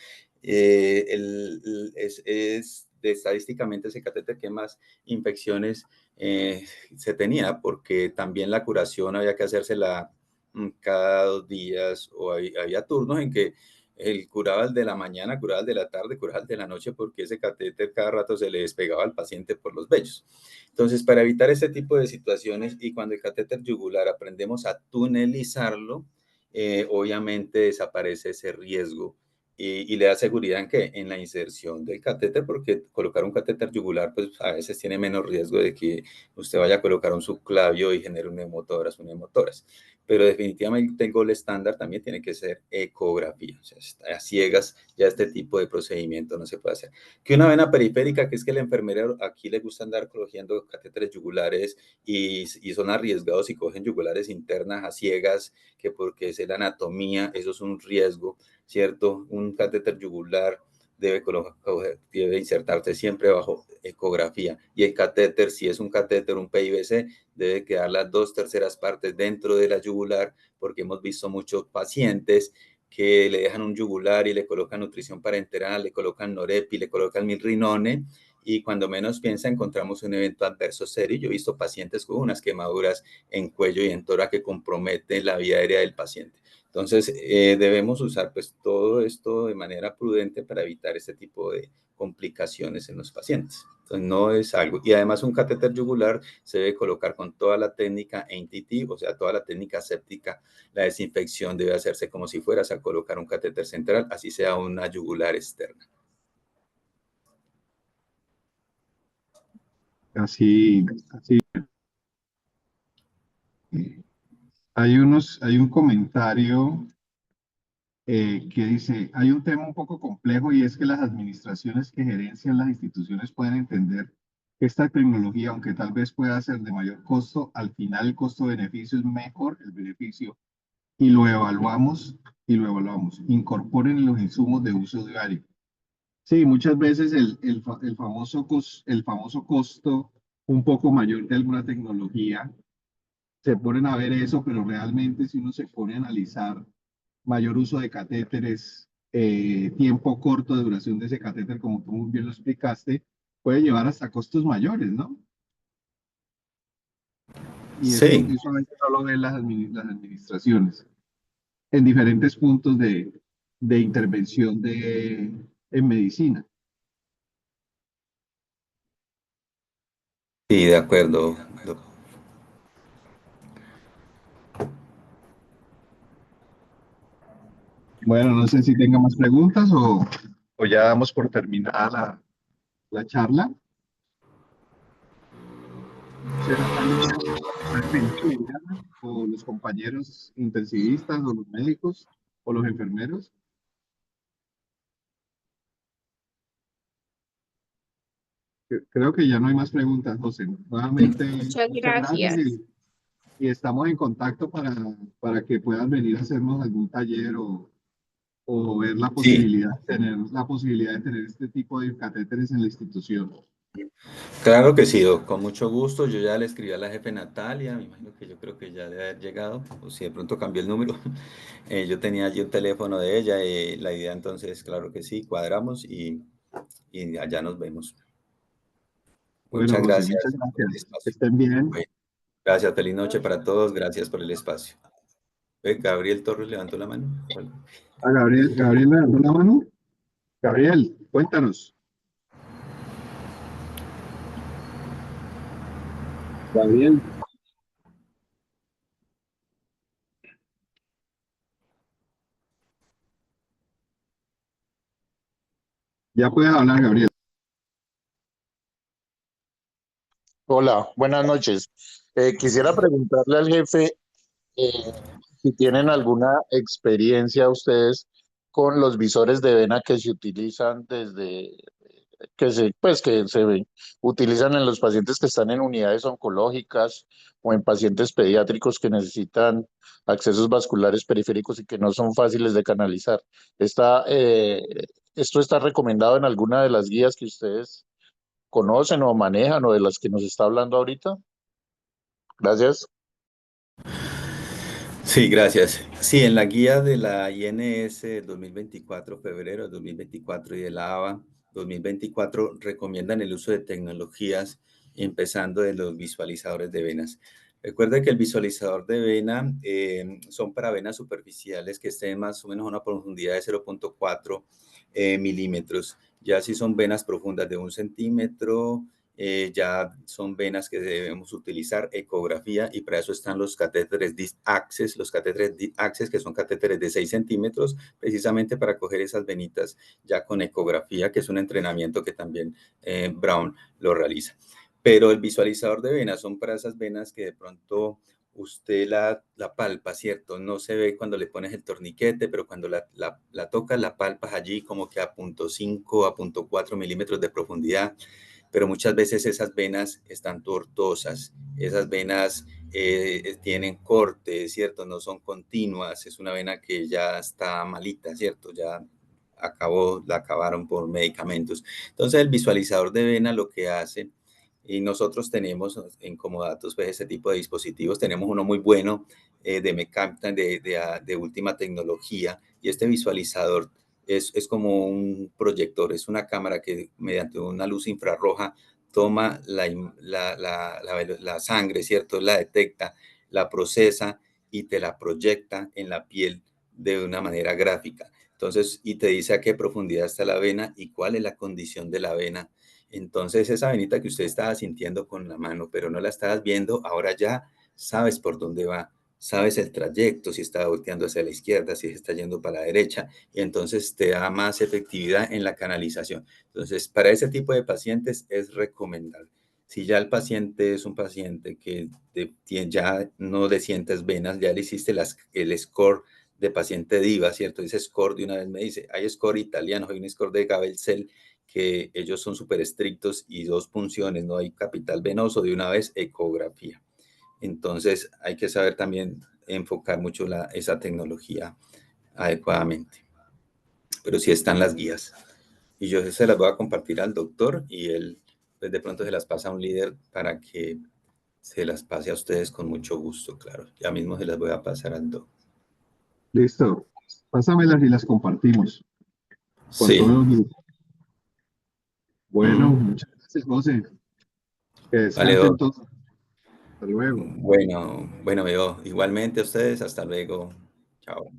S2: estadísticamente ese catéter que más infecciones se tenía, porque también la curación había que hacérsela cada 2 días, o había turnos en que él curaba el de la mañana, curaba el de la tarde, curaba el de la noche, porque ese catéter cada rato se le despegaba al paciente por los vellos. Entonces, para evitar este tipo de situaciones y cuando el catéter yugular aprendemos a tunelizarlo, obviamente desaparece ese riesgo y le da seguridad en qué, en la inserción del catéter, porque colocar un catéter yugular, pues a veces tiene menos riesgo de que usted vaya a colocar un subclavio y genere un neumotórax, un neumotórax. Pero definitivamente el gold estándar también tiene que ser ecografía. O sea, a ciegas ya este tipo de procedimiento no se puede hacer. Que una vena periférica, que es que el enfermero aquí le gusta andar cogiendo catéteres yugulares y son arriesgados y cogen yugulares internas a ciegas, que porque es la anatomía, eso es un riesgo, ¿cierto? Un catéter yugular debe insertarse siempre bajo ecografía. Y el catéter, si es un catéter, un PIVC, debe quedar las 2/3 partes dentro de la yugular, porque hemos visto muchos pacientes que le dejan un yugular y le colocan nutrición parenteral, le colocan norepi, le colocan milrinone, y cuando menos piensa encontramos un evento adverso serio. Yo he visto pacientes con unas quemaduras en cuello y en tórax que comprometen la vía aérea del paciente. Entonces, debemos usar pues todo esto de manera prudente para evitar este tipo de complicaciones en los pacientes. Entonces, no es algo. Y además un catéter yugular se debe colocar con toda la técnica NTT, o sea, toda la técnica séptica. La desinfección debe hacerse como si fueras a colocar un catéter central, así sea una yugular externa.
S1: Así. Hay un comentario que dice, hay un tema un poco complejo y es que las administraciones que gerencian las instituciones pueden entender que esta tecnología, aunque tal vez pueda ser de mayor costo, al final el costo-beneficio es mejor, el beneficio, y lo evaluamos y lo evaluamos. Incorporen los insumos de uso diario. Sí, muchas veces el famoso costo un poco mayor de alguna tecnología, se ponen a ver eso, pero realmente si uno se pone a analizar mayor uso de catéteres, tiempo corto de duración de ese catéter, como tú muy bien lo explicaste, puede llevar hasta costos mayores, ¿no? Y
S2: Sí,
S1: eso a veces no lo ven las administraciones en diferentes puntos de intervención en medicina.
S2: sí, de acuerdo.
S1: Bueno, no sé si tenga más preguntas o ya damos por terminada la charla. ¿Será algo o los compañeros intensivistas o los médicos o los enfermeros? Creo que ya no hay más preguntas, José. Nuevamente,
S3: Muchas
S1: muchas gracias
S3: gracias.
S1: y estamos en contacto para que puedan venir a hacernos algún taller o ver
S2: Sí,
S1: la posibilidad de tener este tipo de catéteres en la institución.
S2: Claro que sí, con mucho gusto. Yo ya le escribí a la jefe Natalia, me imagino que yo creo que ya debe haber llegado, o si de pronto cambió el número. Yo tenía allí un teléfono de ella y la idea entonces, claro que sí, cuadramos y allá nos vemos.
S1: Bueno,
S2: Muchas
S1: José, muchas
S2: gracias por el
S1: gracias. Que
S2: espacio.
S1: estén bien.
S2: Bueno, gracias, feliz noche para todos, gracias por el espacio. Gabriel Torres levantó la mano.
S1: A Gabriel, Gabriel levantó la mano. Gabriel, cuéntanos. Gabriel, ya puedes hablar, Gabriel.
S5: Hola, buenas noches. Quisiera preguntarle al jefe eh, si tienen alguna experiencia ustedes con los visores de vena que se utilizan que se utilizan en los pacientes que están en unidades oncológicas o en pacientes pediátricos que necesitan accesos vasculares periféricos y que no son fáciles de canalizar. ¿Esto está recomendado en alguna de las guías que ustedes conocen o manejan o de las que nos está hablando ahorita? Gracias.
S2: Sí, gracias. Sí, en la guía de la INS 2024, febrero de 2024 y de la AVA 2024 recomiendan el uso de tecnologías, empezando de los visualizadores de venas. Recuerda que el visualizador de vena son para venas superficiales que estén más o menos a una profundidad de 0,4 milímetros. Ya si son venas profundas de 1 centímetro, ya son venas que debemos utilizar ecografía y para eso están los catéteres DIS-Access, los catéteres DIS-Access que son catéteres de 6 centímetros, precisamente para coger esas venitas ya con ecografía, que es un entrenamiento que también Brown lo realiza. Pero el visualizador de venas son para esas venas que de pronto usted la palpa, ¿cierto? No se ve cuando le pones el torniquete, pero cuando la tocas, la palpas allí como que a 0,5, a 0,4 milímetros de profundidad, pero muchas veces esas venas están tortuosas, esas venas tienen corte, ¿cierto? No son continuas, es una vena que ya está malita, ¿cierto? Ya la acabaron por medicamentos. Entonces el visualizador de vena lo que hace, y nosotros tenemos en Comodatos pues ese tipo de dispositivos, tenemos uno muy bueno de Mecaptan de última tecnología, y este visualizador es como un proyector, es una cámara que mediante una luz infrarroja toma la sangre, ¿cierto? La detecta, la procesa y te la proyecta en la piel de una manera gráfica. Entonces, y te dice a qué profundidad está la vena y cuál es la condición de la vena. Entonces, esa venita que usted estaba sintiendo con la mano, pero no la estabas viendo, ahora ya sabes por dónde va, sabes el trayecto, si está volteando hacia la izquierda, si está yendo para la derecha, y entonces te da más efectividad en la canalización. Entonces, para ese tipo de pacientes es recomendable. Si ya el paciente es un paciente que ya no le sientes venas, ya le hiciste el score de paciente diva, ¿cierto? Ese score de una vez me dice, hay score italiano, hay un score de Gabel-Cell, que ellos son súper estrictos y 2 punciones, no hay capital venoso, de una vez ecografía. Entonces hay que saber también enfocar mucho esa tecnología adecuadamente. Pero sí están las guías. Y yo se las voy a compartir al doctor y él pues de pronto se las pasa a un líder para que se las pase a ustedes con mucho gusto, claro. Ya mismo se las voy a pasar al doctor.
S1: Listo. Pásamelas y las compartimos con
S2: Sí.
S1: todos los grupos. Bueno,
S2: Mm.
S1: muchas gracias, José. Que
S2: Vale,
S1: descansen todos. Hasta luego.
S2: bueno, veo igualmente a ustedes. Hasta luego. Chao.